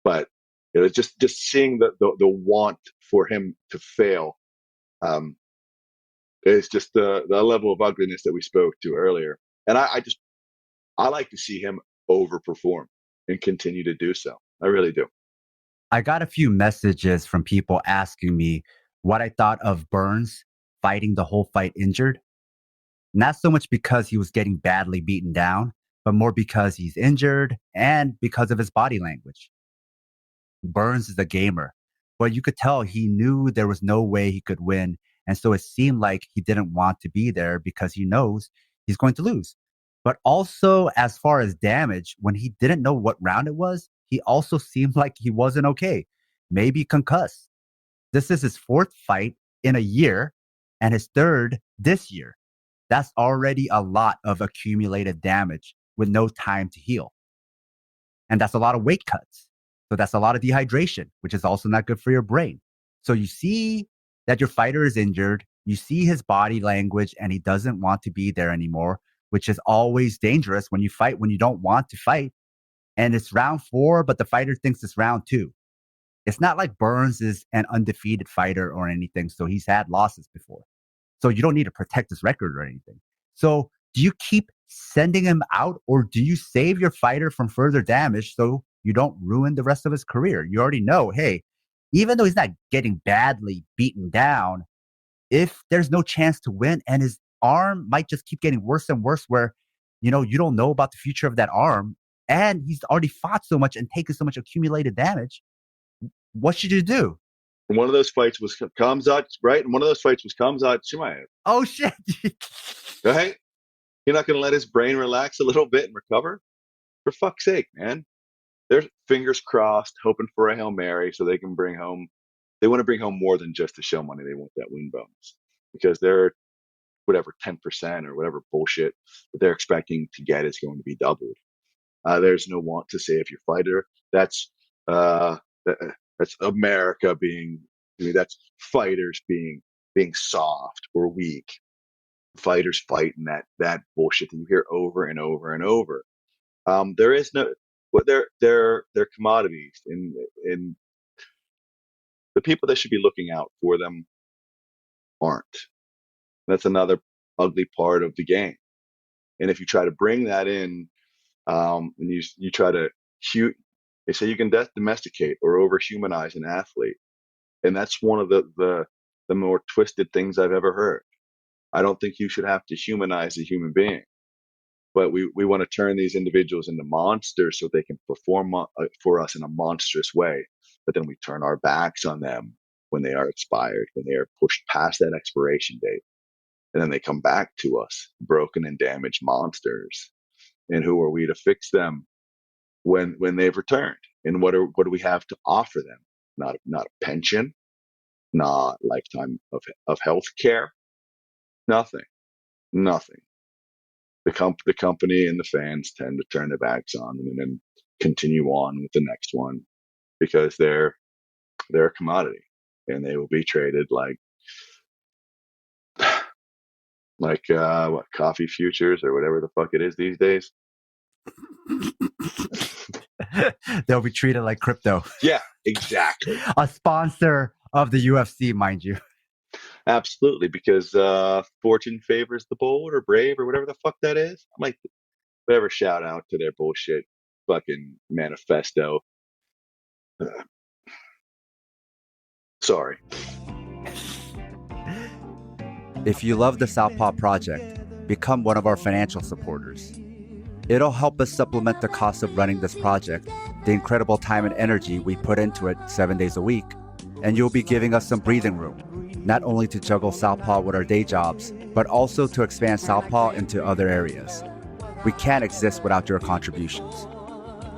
But it was just seeing the want for him to fail is just the level of ugliness that we spoke to earlier. And I like to see him overperform and continue to do so. I really do. I got a few messages from people asking me what I thought of Burns fighting the whole fight injured. Not so much because he was getting badly beaten down, but more because he's injured and because of his body language. Burns is a gamer, but you could tell he knew there was no way he could win. And so it seemed like he didn't want to be there because he knows he's going to lose. But also, as far as damage, when he didn't know what round it was, he also seemed like he wasn't okay, maybe concussed. This is his fourth fight in a year and his third this year. That's already a lot of accumulated damage with no time to heal. And that's a lot of weight cuts. So that's a lot of dehydration, which is also not good for your brain. So you see that your fighter is injured. You see his body language and he doesn't want to be there anymore, which is always dangerous when you fight when you don't want to fight. And it's round 4, but the fighter thinks it's round 2. It's not like Burns is an undefeated fighter or anything. So he's had losses before. So you don't need to protect his record or anything. So do you keep sending him out or do you save your fighter from further damage so you don't ruin the rest of his career? You already know, hey, even though he's not getting badly beaten down, if there's no chance to win and his arm might just keep getting worse and worse where, you don't know about the future of that arm and he's already fought so much and taken so much accumulated damage, what should you do? One of those fights was Khamzat, right? And one of those fights was Khamzat Chimaev. Oh, shit. Right? You're not going to let his brain relax a little bit and recover? For fuck's sake, man. They're fingers crossed, hoping for a Hail Mary so they can bring home. They want to bring home more than just the show money. They want that win bonus because they're whatever 10% or whatever bullshit that they're expecting to get is going to be doubled. There's no want to save your fighter. That's America that's fighters being soft or weak. Fighters fighting that bullshit that you hear over and over and over. There is no, but they're commodities, and the people that should be looking out for them aren't. That's another ugly part of the game. And if you try to bring that in, and you try to they say you can domesticate or overhumanize an athlete, and that's one of the more twisted things I've ever heard. I don't think you should have to humanize a human being, but we want to turn these individuals into monsters so they can perform for us in a monstrous way. But then we turn our backs on them when they are expired, when they are pushed past that expiration date, and then they come back to us broken and damaged monsters. And who are we to fix them when they've returned? And what do we have to offer them? Not a pension, not lifetime of health care, nothing. Nothing. The company and the fans tend to turn their backs on them and then continue on with the next one because they're a commodity and they will be traded like what, coffee futures or whatever the fuck it is these days. They'll be treated like crypto. Yeah, exactly. A sponsor of the UFC, mind you. Absolutely, because fortune favors the bold or brave or whatever the fuck that is. I'm like, whatever, shout out to their bullshit fucking manifesto. Sorry. If you love the Southpaw Project, become one of our financial supporters. It'll help us supplement the cost of running this project, the incredible time and energy we put into it 7 days a week, and you'll be giving us some breathing room, not only to juggle Southpaw with our day jobs, but also to expand Southpaw into other areas. We can't exist without your contributions.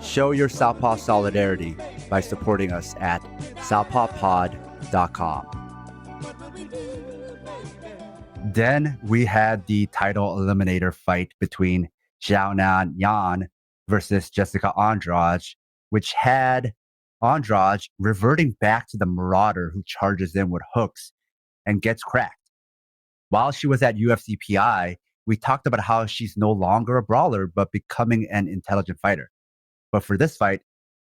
Show your Southpaw solidarity by supporting us at southpawpod.com. Then we had the title eliminator fight between Xiaonan Yan versus Jessica Andrade, which had Andrade reverting back to the Marauder who charges in with hooks and gets cracked. While she was at UFC PI, we talked about how she's no longer a brawler, but becoming an intelligent fighter. But for this fight,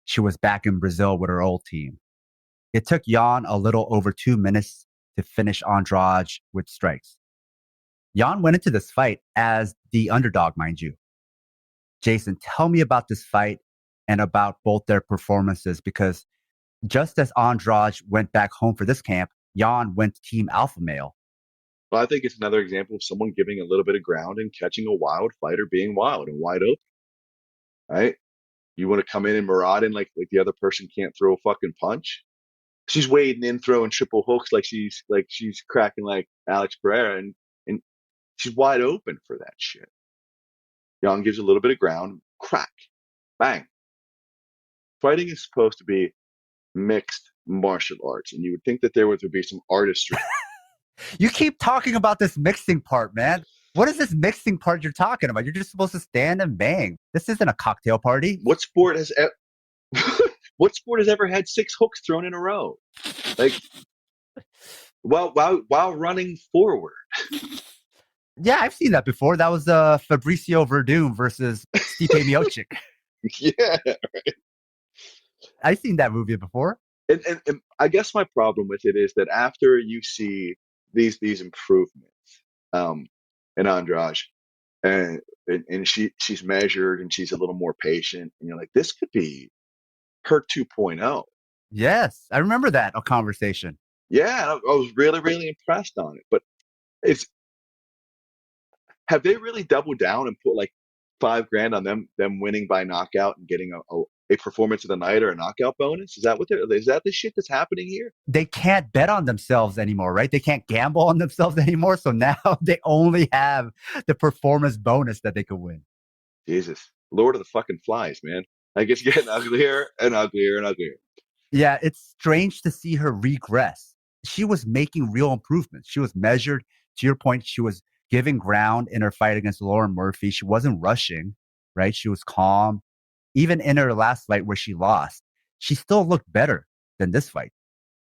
she was back in Brazil with her old team. It took Yan a little over 2 minutes to finish Andrade with strikes. Yan went into this fight as the underdog, mind you. Jason, tell me about this fight and about both their performances, because just as Andrade went back home for this camp, Yan went to Team Alpha Male. Well, I think it's another example of someone giving a little bit of ground and catching a wild fighter being wild and wide open. Right? You want to come in and maraud in like the other person can't throw a fucking punch? She's wading in, throwing triple hooks like she's cracking like Alex Pereira, and she's wide open for that shit. Young gives a little bit of ground, crack, bang. Fighting is supposed to be mixed martial arts, and you would think that there would be some artistry. You keep talking about this mixing part, man. What is this mixing part you're talking about? You're just supposed to stand and bang. This isn't a cocktail party. What sport has ever had 6 hooks thrown in a row? Like while running forward. Yeah, I've seen that before. That was Fabricio Verdum versus Stipe Miocic. Yeah, right. I've seen that movie before. And I guess my problem with it is that after you see these improvements in Andrade, and she's measured and she's a little more patient, and you're like, this could be her 2.0. Yes, I remember that conversation. Yeah, I was really, really impressed on it. But have they really doubled down and put like $5,000 on them winning by knockout and getting a performance of the night or a knockout bonus? Is that the shit that's happening here? They can't bet on themselves anymore, right? They can't gamble on themselves anymore. So now they only have the performance bonus that they could win. Jesus, Lord of the fucking Flies, man. I guess getting uglier and uglier and uglier. Yeah, it's strange to see her regress. She was making real improvements. She was measured. To your point, she was giving ground in her fight against Lauren Murphy. She wasn't rushing, right? She was calm. Even in her last fight where she lost, she still looked better than this fight.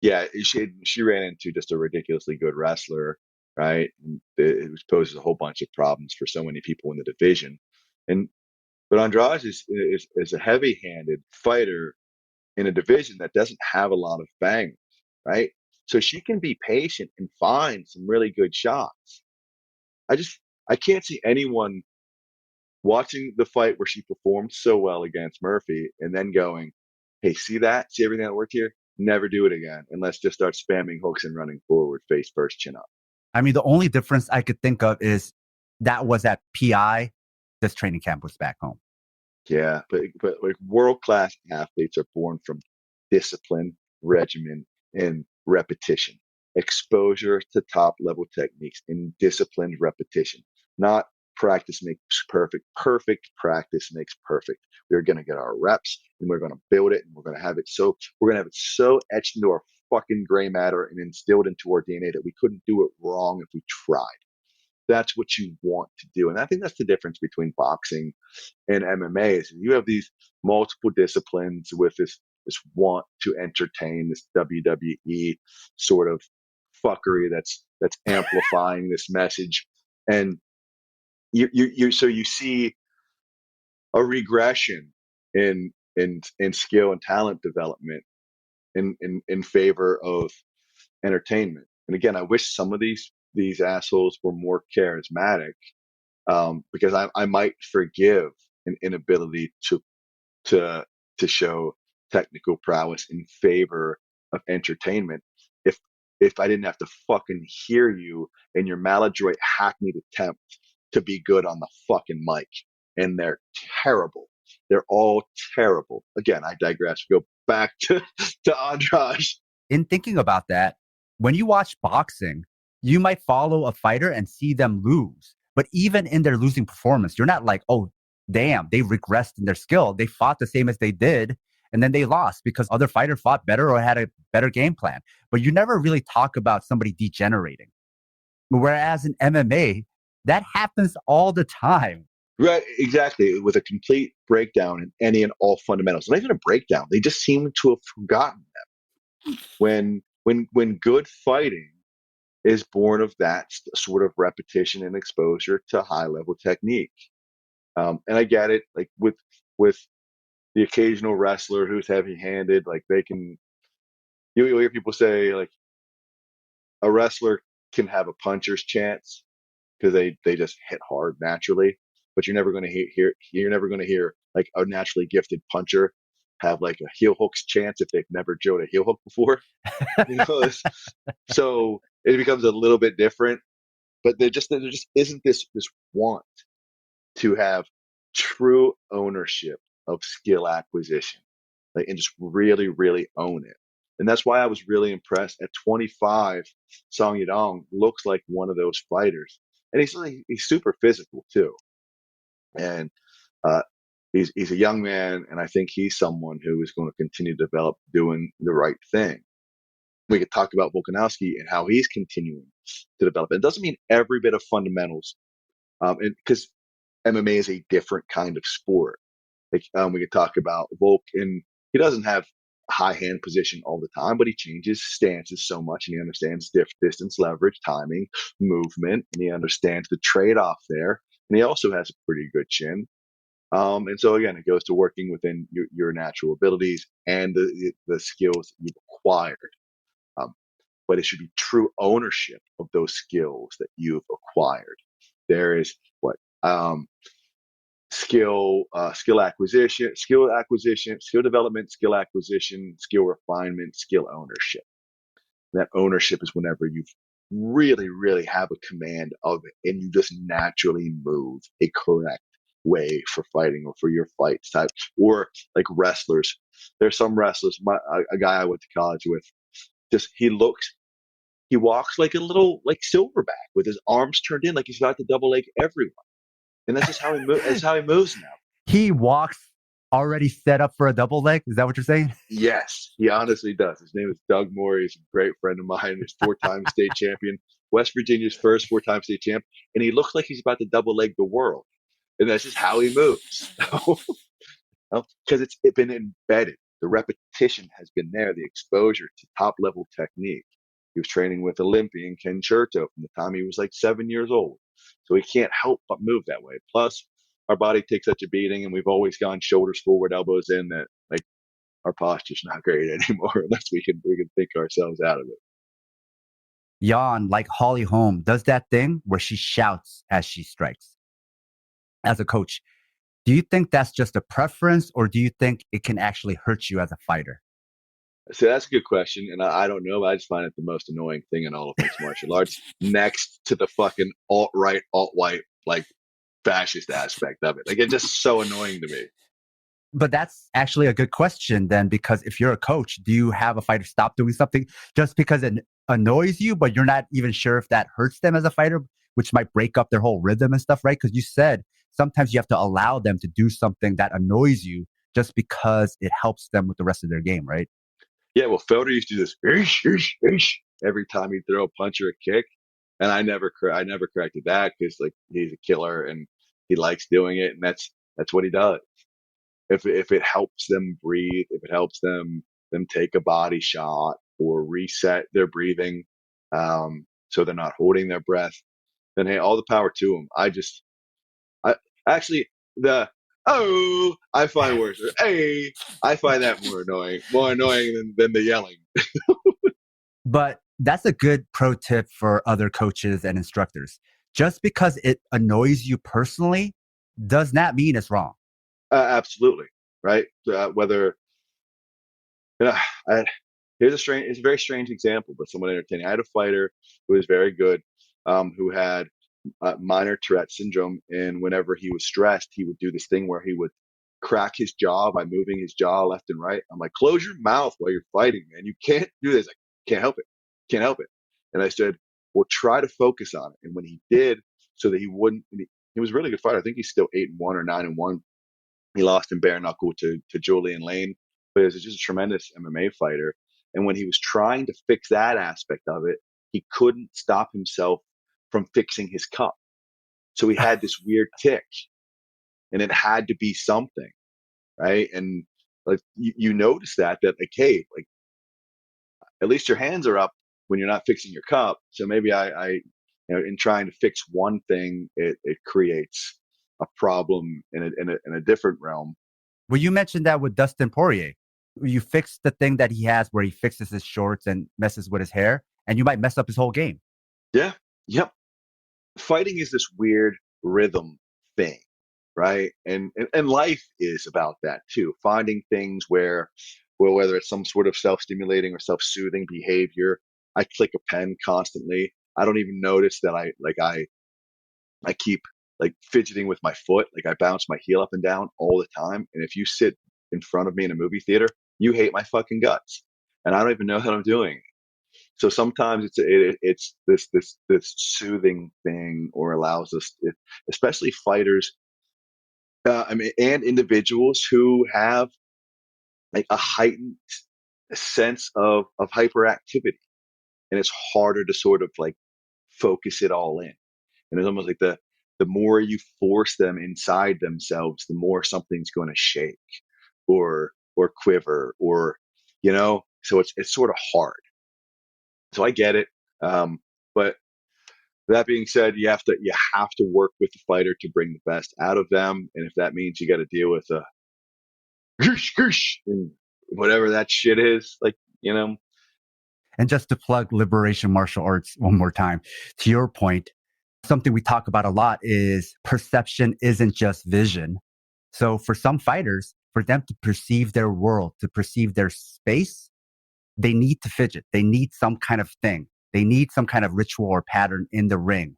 Yeah, she ran into just a ridiculously good wrestler, right? And it poses a whole bunch of problems for so many people in the division. But Andrade is a heavy-handed fighter in a division that doesn't have a lot of bangers, right? So she can be patient and find some really good shots. I can't see anyone watching the fight where she performed so well against Murphy and then going, hey, see that? See everything that worked here? Never do it again. And let's just start spamming hooks and running forward, face first, chin up. I mean, the only difference I could think of is that was at PI. This training camp was back home. Yeah, but like world-class athletes are born from discipline, regimen, and repetition. Exposure to top-level techniques in disciplined repetition, not practice makes perfect. Perfect practice makes perfect. We're going to get our reps and we're going to build it and we're going to have it so etched into our fucking gray matter and instilled into our DNA that we couldn't do it wrong if we tried. that's what you want to do. And I think that's the difference between boxing and MMA is you have these multiple disciplines with this want to entertain, this WWE sort of fuckery that's amplifying this message. And so you see a regression in skill and talent development in favor of entertainment. And again, I wish some of these assholes were more charismatic, because I might forgive an inability to show technical prowess in favor of entertainment if I didn't have to fucking hear you in your maladroit hackneyed attempt to be good on the fucking mic. And they're terrible. They're all terrible. Again, I digress. Go back to Andrade. In thinking about that, when you watch boxing, you might follow a fighter and see them lose. But even in their losing performance, you're not like, oh, damn, they regressed in their skill. They fought the same as they did, and then they lost because other fighter fought better or had a better game plan. But you never really talk about somebody degenerating. Whereas in MMA, that happens all the time. Right, exactly. With a complete breakdown in any and all fundamentals. Not even a breakdown. They just seem to have forgotten them. When good fighting is born of that sort of repetition and exposure to high level technique. And I get it, like with the occasional wrestler who's heavy handed, like you'll hear people say like a wrestler can have a puncher's chance because they just hit hard naturally, but you're never going to hear like a naturally gifted puncher have like a heel hook's chance if they've never joed a heel hook before. So it becomes a little bit different, but there just isn't this want to have true ownership of skill acquisition, like, and just really, really own it. And that's why I was really impressed. At 25, Song Yadong looks like one of those fighters, and he's super physical too. And he's a young man, and I think he's someone who is going to continue to develop doing the right thing. We could talk about Volkanovski and how he's continuing to develop. It doesn't mean every bit of fundamentals, because MMA is a different kind of sport. Like we could talk about Volk, and he doesn't have high hand position all the time, but he changes stances so much, and he understands distance, leverage, timing, movement, and he understands the trade-off there. And he also has a pretty good chin. And so again, it goes to working within your natural abilities and the skills you've acquired. But it should be true ownership of those skills that you've acquired. There is skill acquisition, skill development, skill acquisition, skill refinement, skill ownership. That ownership is whenever you really, really have a command of it and you just naturally move a correct way for fighting or for your fight type. Or like wrestlers, there's some wrestlers, a guy I went to college with, just he walks like a little like silverback with his arms turned in like he's about to double leg everyone. And that's just how he moves. That's how he moves now. He walks already set up for a double leg. Is that what you're saying? Yes, he honestly does. His name is Doug Moore. He's a great friend of mine. He's 4-time state champion, West Virginia's first 4-time state champ, and he looks like he's about to double leg the world. And that's just how he moves. Because it's been embedded. The repetition has been there. The exposure to top level technique. He was training with Olympian Ken Cherto from the time he was like 7 years old. So he can't help but move that way. Plus, our body takes such a beating, and we've always gone shoulders forward, elbows in, that like our posture's not great anymore unless we can think ourselves out of it. Jan, like Holly Holm, does that thing where she shouts as she strikes. As a coach, do you think that's just a preference, or do you think it can actually hurt you as a fighter? So that's a good question, and I don't know. I just find it the most annoying thing in all of mixed martial arts, next to the fucking alt-right, alt-white, like fascist aspect of it. Like, it's just so annoying to me. But that's actually a good question then, because if you're a coach, do you have a fighter stop doing something just because it annoys you, but you're not even sure if that hurts them as a fighter, which might break up their whole rhythm and stuff, right? Because you said sometimes you have to allow them to do something that annoys you just because it helps them with the rest of their game, right? Yeah, well, Felder used to do this every time he'd throw a punch or a kick. And I never corrected that because like he's a killer and he likes doing it, and that's what he does. If it helps them breathe, if it helps them take a body shot or reset their breathing, so they're not holding their breath, then hey, all the power to them. I actually the I find worse. Hey, I find that more annoying than the yelling. But that's a good pro tip for other coaches and instructors. Just because it annoys you personally does not mean it's wrong. Absolutely, right? Whether you know, I, it's a very strange example, but somewhat entertaining. I had a fighter who was very good, who had minor Tourette syndrome, and whenever he was stressed, he would do this thing where he would crack his jaw by moving his jaw left and right. I'm like, close your mouth while you're fighting, man. You can't do this. Like, can't help it. Can't help it. And I said, well, try to focus on it. And when he did, so that he wouldn't, he was a really good fighter. I think he's still 8-1 or 9-1. He lost in bare knuckle to Julian Lane, but he was just a tremendous MMA fighter. And when he was trying to fix that aspect of it, he couldn't stop himself from fixing his cup. So he had this weird tick, and it had to be something, right? And like you notice that like, hey, like at least your hands are up when you're not fixing your cup. So maybe in trying to fix one thing, it creates a problem in a different realm. Well, you mentioned that with Dustin Poirier. You fix the thing that he has where he fixes his shorts and messes with his hair, and you might mess up his whole game. Yeah. Yep. Fighting is this weird rhythm thing, right? And life is about that too. Finding things where whether it's some sort of self-stimulating or self-soothing behavior. I click a pen constantly. I don't even notice that I keep like fidgeting with my foot. Like I bounce my heel up and down all the time. And if you sit in front of me in a movie theater, you hate my fucking guts. And I don't even know that I'm doing it. So sometimes it's this soothing thing, or allows us, especially fighters, and individuals who have like a heightened sense of hyperactivity, and it's harder to sort of like focus it all in. And it's almost like the more you force them inside themselves, the more something's going to shake or quiver, or so it's sort of hard. So I get it. But that being said, you have to work with the fighter to bring the best out of them. And if that means you got to deal with a goosh goosh and whatever that shit is, like, And just to plug liberation martial arts one more time, to your point, something we talk about a lot is perception isn't just vision. So for some fighters, for them to perceive their world, to perceive their space, they need to fidget. They need some kind of thing. They need some kind of ritual or pattern in the ring.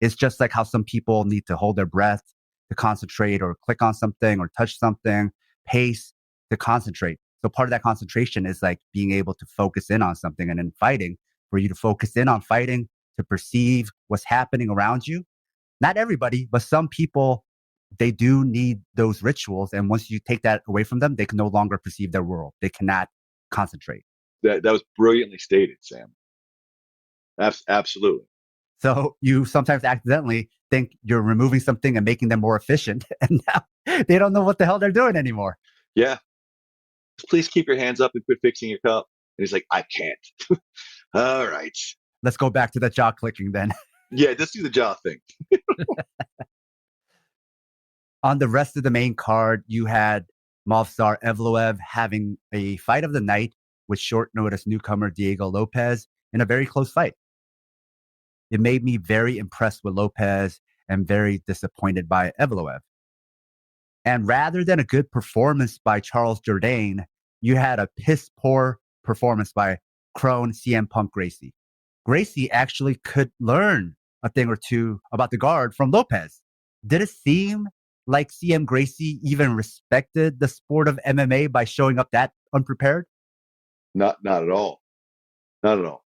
It's just like how some people need to hold their breath to concentrate, or click on something or touch something, pace to concentrate. So part of that concentration is like being able to focus in on something. And in fighting, for you to focus in on fighting, to perceive what's happening around you. Not everybody, but some people, they do need those rituals. And once you take that away from them, they can no longer perceive their world. They cannot concentrate. That was brilliantly stated, Sam. Absolutely. So you sometimes accidentally think you're removing something and making them more efficient. And now they don't know what the hell they're doing anymore. Yeah. Please keep your hands up and quit fixing your cup. And he's like, I can't. All right. Let's go back to the jaw clicking then. Yeah, let's do the jaw thing. On the rest of the main card, you had Movsar Evloev having a fight of the night with short notice newcomer Diego Lopez in a very close fight. It made me very impressed with Lopez and very disappointed by Evloev. And rather than a good performance by Charles Jourdain, you had a piss poor performance by Crone CM Punk Gracie. Gracie actually could learn a thing or two about the guard from Lopez. Did it seem like CM Gracie even respected the sport of MMA by showing up that unprepared? Not at all. Not at all.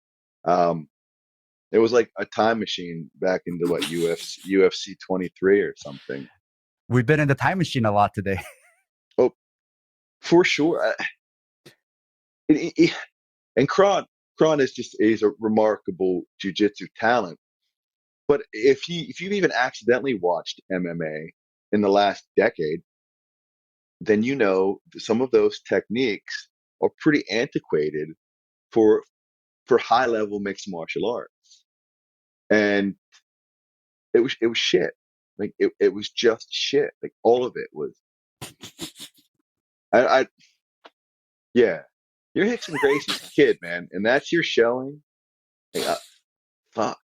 It was like a time machine back into what UFC 23 or something. We've been in the time machine a lot today. Oh, for sure. And Kron is a remarkable jiu-jitsu talent, But if you've even accidentally watched MMA in the last decade, then you know some of those techniques are pretty antiquated for high level mixed martial arts. And it was shit. Like it was just shit. Like all of it was. I yeah. You're Hickson Gracie's kid, man, and that's your showing. Like, fuck.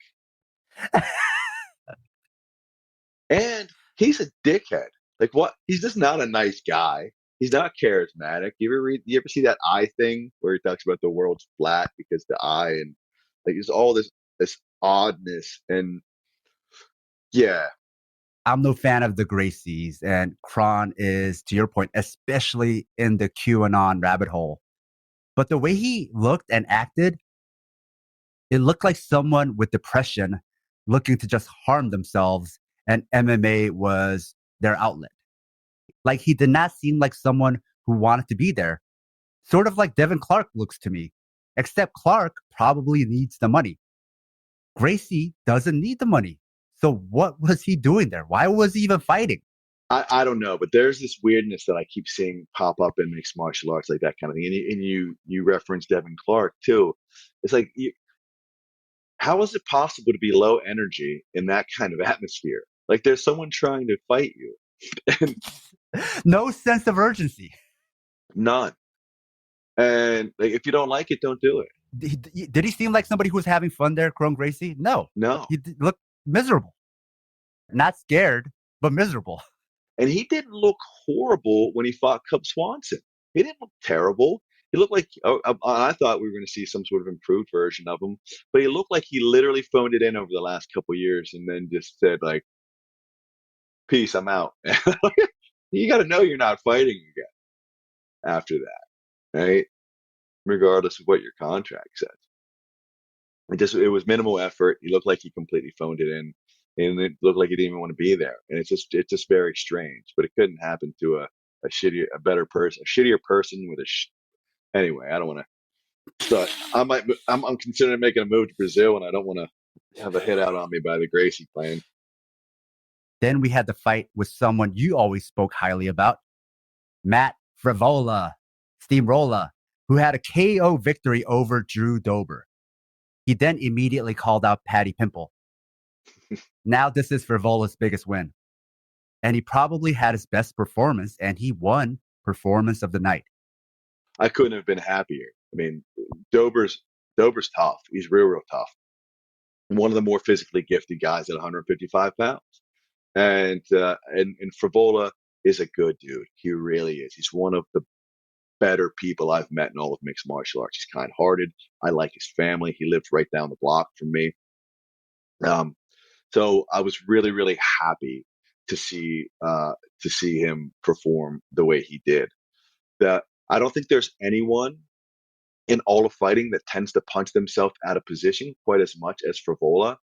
And he's a dickhead. Like what? He's just not a nice guy. He's not charismatic. You ever see that eye thing where he talks about the world's flat because the eye, and like there's all this oddness, and yeah. I'm no fan of the Gracies, and Kron is, to your point, especially in the QAnon rabbit hole. But the way he looked and acted, it looked like someone with depression looking to just harm themselves, and MMA was their outlet. Like he did not seem like someone who wanted to be there. Sort of like Devin Clark looks to me, except Clark probably needs the money. Gracie doesn't need the money. So what was he doing there? Why was he even fighting? I don't know, but there's this weirdness that I keep seeing pop up in mixed martial arts, like that kind of thing. And you reference Devin Clark too. It's like, how is it possible to be low energy in that kind of atmosphere? Like there's someone trying to fight you, and No sense of urgency. none. And like, if you don't like it, don't do it. Did he seem like somebody who was having fun there, Kron Gracie? No. No. He looked miserable. Not scared, but miserable. And he didn't look horrible when he fought Cub Swanson. He didn't look terrible. He looked like, I thought we were going to see some sort of improved version of him, but he looked like he literally phoned it in over the last couple of years and then just said like, peace, I'm out. You got to know you're not fighting again after that, right? Regardless of what your contract says. It was minimal effort. He looked like he completely phoned it in, and it looked like he didn't even want to be there. And it's just very strange. But it couldn't happen to a better person, a shittier person with anyway. I don't want to. So I'm considering making a move to Brazil, and I don't want to have a hit out on me by the Gracie clan. Then we had the fight with someone you always spoke highly about, Matt Frivola, Steamroller, who had a KO victory over Drew Dober. He then immediately called out Patty Pimple. Now this is Frivola's biggest win. And he probably had his best performance, and he won performance of the night. I couldn't have been happier. I mean, Dober's tough. He's real tough. One of the more physically gifted guys at 155 pounds. And Frivola is a good dude. He really is. He's one of the better people I've met in all of mixed martial arts. He's kind-hearted. I like his family. He lived right down the block from me. So I was really happy to see him perform the way he did. I don't think there's anyone in all of fighting that tends to punch themselves out of position quite as much as Frivola.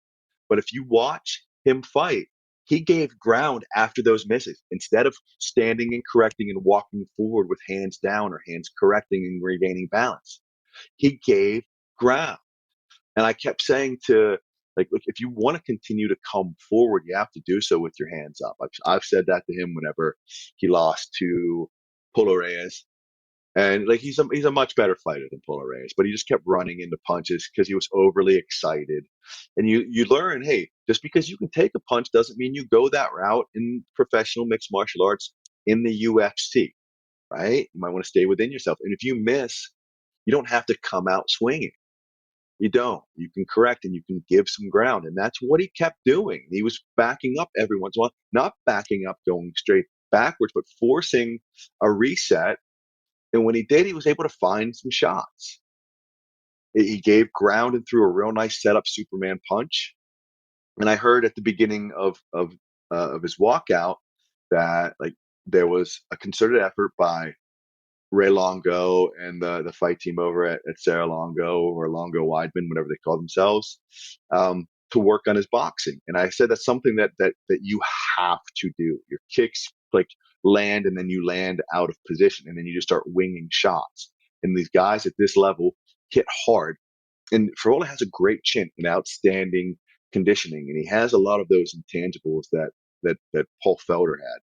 But if you watch him fight, he gave ground after those misses. Instead of standing and correcting and walking forward with hands down or hands correcting and regaining balance, he gave ground. And I kept saying to, like, look, if you want to continue to come forward, you have to do so with your hands up. I've said that to him whenever he lost to Polo Reyes. And like he's a much better fighter than Polo Reyes, but he just kept running into punches because he was overly excited. And you learn, hey, just because you can take a punch doesn't mean you go that route in professional mixed martial arts in the UFC, right? You might want to stay within yourself. And if you miss, you don't have to come out swinging. You don't. You can correct and you can give some ground. And that's what he kept doing. He was backing up every once in a while, not backing up going straight backwards, but forcing a reset. And when he did, he was able to find some shots. He gave ground and threw a real nice setup Superman punch. And I heard at the beginning of his walkout that like there was a concerted effort by Ray Longo and the fight team over at Sarah Longo or Longo Weidman, whatever they call themselves, to work on his boxing. And I said that's something that you have to do. Your kicks like land and then you land out of position and then you just start winging shots. And these guys at this level hit hard. And Ferola has a great chin, an outstanding conditioning, and he has a lot of those intangibles that Paul Felder had.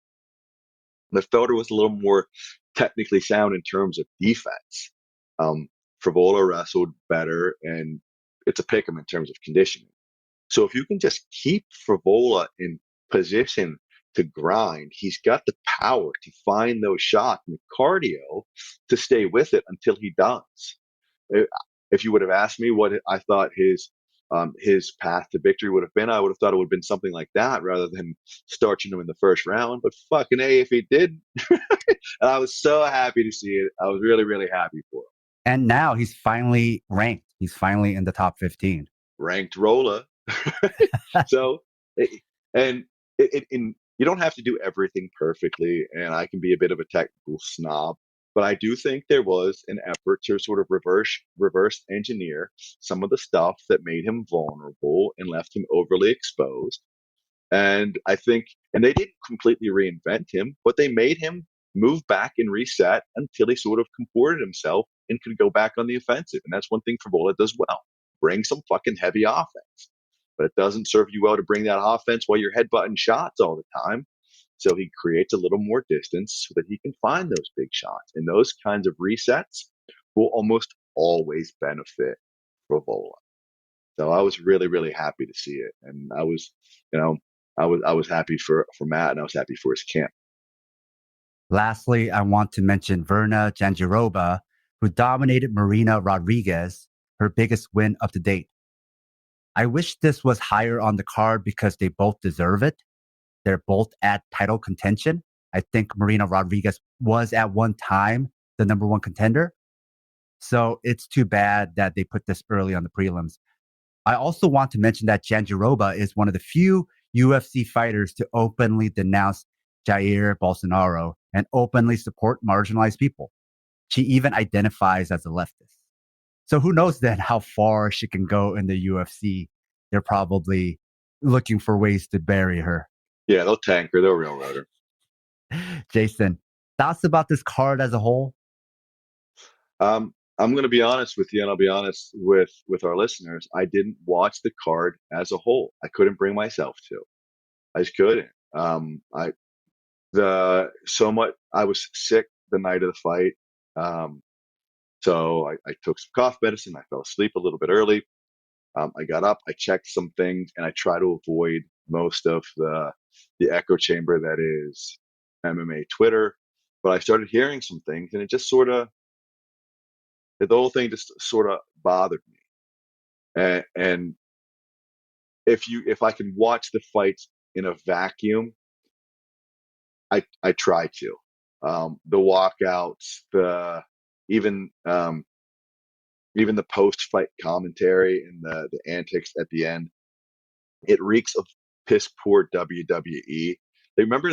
The Felder was a little more technically sound in terms of defense. Frevola wrestled better, and it's a pick 'em in terms of conditioning. So if you can just keep Frevola in position to grind, he's got the power to find those shots and the cardio to stay with it until he does. If you would have asked me what I thought his path to victory would have been, I would have thought it would have been something like that rather than starching him in the first round. But fucking A, if he did. And I was so happy to see it. I was really, really happy for him. And now he's finally ranked. He's finally in the top 15. Ranked roller. So, you don't have to do everything perfectly, and I can be a bit of a technical snob, but I do think there was an effort to sort of reverse engineer some of the stuff that made him vulnerable and left him overly exposed. And I think, and they didn't completely reinvent him, but they made him move back and reset until he sort of comported himself and could go back on the offensive. And that's one thing Frevola does well. Bring some fucking heavy offense. But it doesn't serve you well to bring that offense while you're headbutting shots all the time. So he creates a little more distance so that he can find those big shots. And those kinds of resets will almost always benefit Frevola. So I was really, really happy to see it. And I was happy for Matt, and I was happy for his camp. Lastly, I want to mention Verna Jandiroba, who dominated Marina Rodriguez, her biggest win up to date. I wish this was higher on the card because they both deserve it. They're both at title contention. I think Marina Rodriguez was at one time the number one contender. So it's too bad that they put this early on the prelims. I also want to mention that Jandiroba is one of the few UFC fighters to openly denounce Jair Bolsonaro and openly support marginalized people. She even identifies as a leftist. So who knows then how far she can go in the UFC? They're probably looking for ways to bury her. Yeah, they'll tank her. They'll railroad her. Jason, thoughts about this card as a whole? I'm going to be honest with you, and I'll be honest with our listeners. I didn't watch the card as a whole. I couldn't bring myself to. I just couldn't. I was sick the night of the fight. So I took some cough medicine. I fell asleep a little bit early. I got up, I checked some things, and I try to avoid most of the echo chamber that is MMA Twitter. But I started hearing some things, and it just the whole thing just sort of bothered me. And if I can watch the fights in a vacuum, I try to. The walkouts, even the post-fight commentary and the antics at the end, it reeks of piss poor WWE. Remember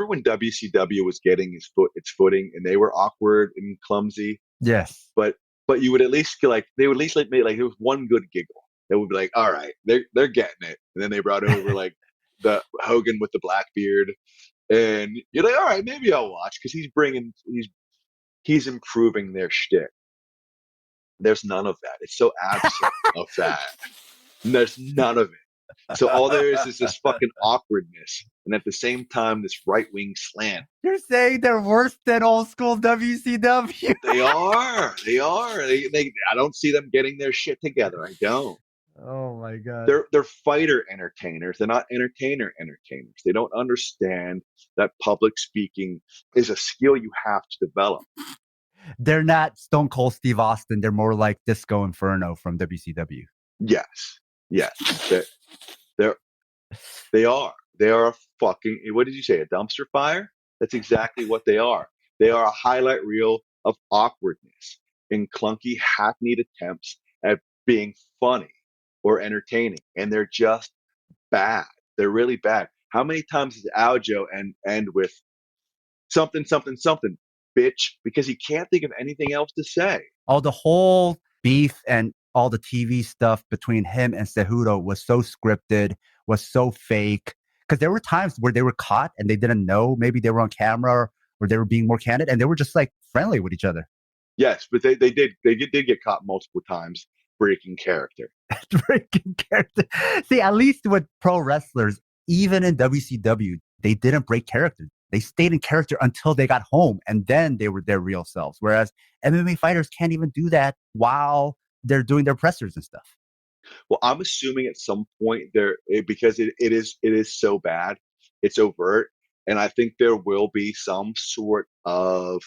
when WCW was getting its footing and they were awkward and clumsy? Yes. But you would at least feel like they would at least make there was one good giggle. They would be like, all right, they're getting it. And then they brought over like the Hogan with the black beard, and you're like, all right, maybe I'll watch because he's improving their shtick. There's none of that. It's so absent of that. And there's none of it. So all there is this fucking awkwardness, and at the same time, this right-wing slant. You're saying they're worse than old school WCW? They are. I don't see them getting their shit together. I don't. Oh my God. They're fighter entertainers. They're not entertainers. They don't understand that public speaking is a skill you have to develop. They're not Stone Cold Steve Austin. They're more like Disco Inferno from WCW. Yes. They are. They are a fucking, what did you say, a dumpster fire? That's exactly what they are. They are a highlight reel of awkwardness and clunky, hackneyed attempts at being funny or entertaining. And they're just bad. They're really bad. How many times does Aljo end with something, bitch? Because he can't think of anything else to say. Oh, the whole beef and all the TV stuff between him and Cejudo was so scripted, was so fake. Because there were times where they were caught and they didn't know. Maybe they were on camera or they were being more candid, and they were just like friendly with each other. Yes, but they did get caught multiple times. breaking character. Breaking character. See, at least with pro wrestlers, even in WCW, they didn't break character. They stayed in character until they got home, and then they were their real selves. Whereas MMA fighters can't even do that while they're doing their pressers and stuff. Well, I'm assuming at some point because it is so bad, it's overt, and I think there will be some sort of,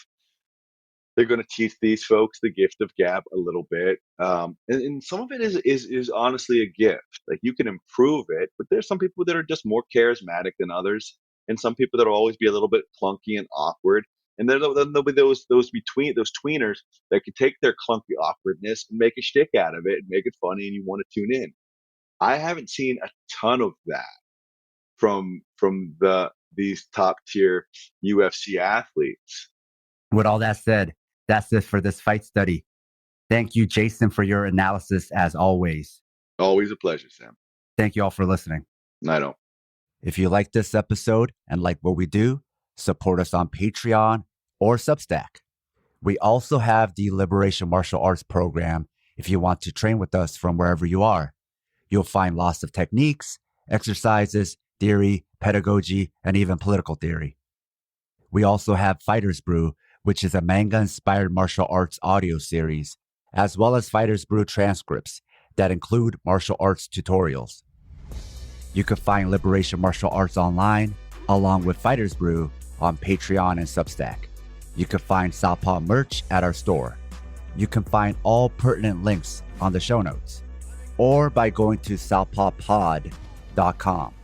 they're going to teach these folks the gift of gab a little bit, and some of it is honestly a gift. Like, you can improve it, but there's some people that are just more charismatic than others, and some people that will always be a little bit clunky and awkward. And then there'll be those tweeners that can take their clunky awkwardness and make a shtick out of it and make it funny, and you want to tune in. I haven't seen a ton of that from these top tier UFC athletes. With all that said, that's it for this fight study. Thank you, Jason, for your analysis as always. Always a pleasure, Sam. Thank you all for listening. I don't. If you like this episode and like what we do, support us on Patreon or Substack. We also have the Liberation Martial Arts program if you want to train with us from wherever you are. You'll find lots of techniques, exercises, theory, pedagogy, and even political theory. We also have Fighters Brew, which is a manga-inspired martial arts audio series, as well as Fighters Brew transcripts that include martial arts tutorials. You can find Liberation Martial Arts online, along with Fighters Brew, on Patreon and Substack. You can find Southpaw merch at our store. You can find all pertinent links on the show notes, or by going to southpawpod.com.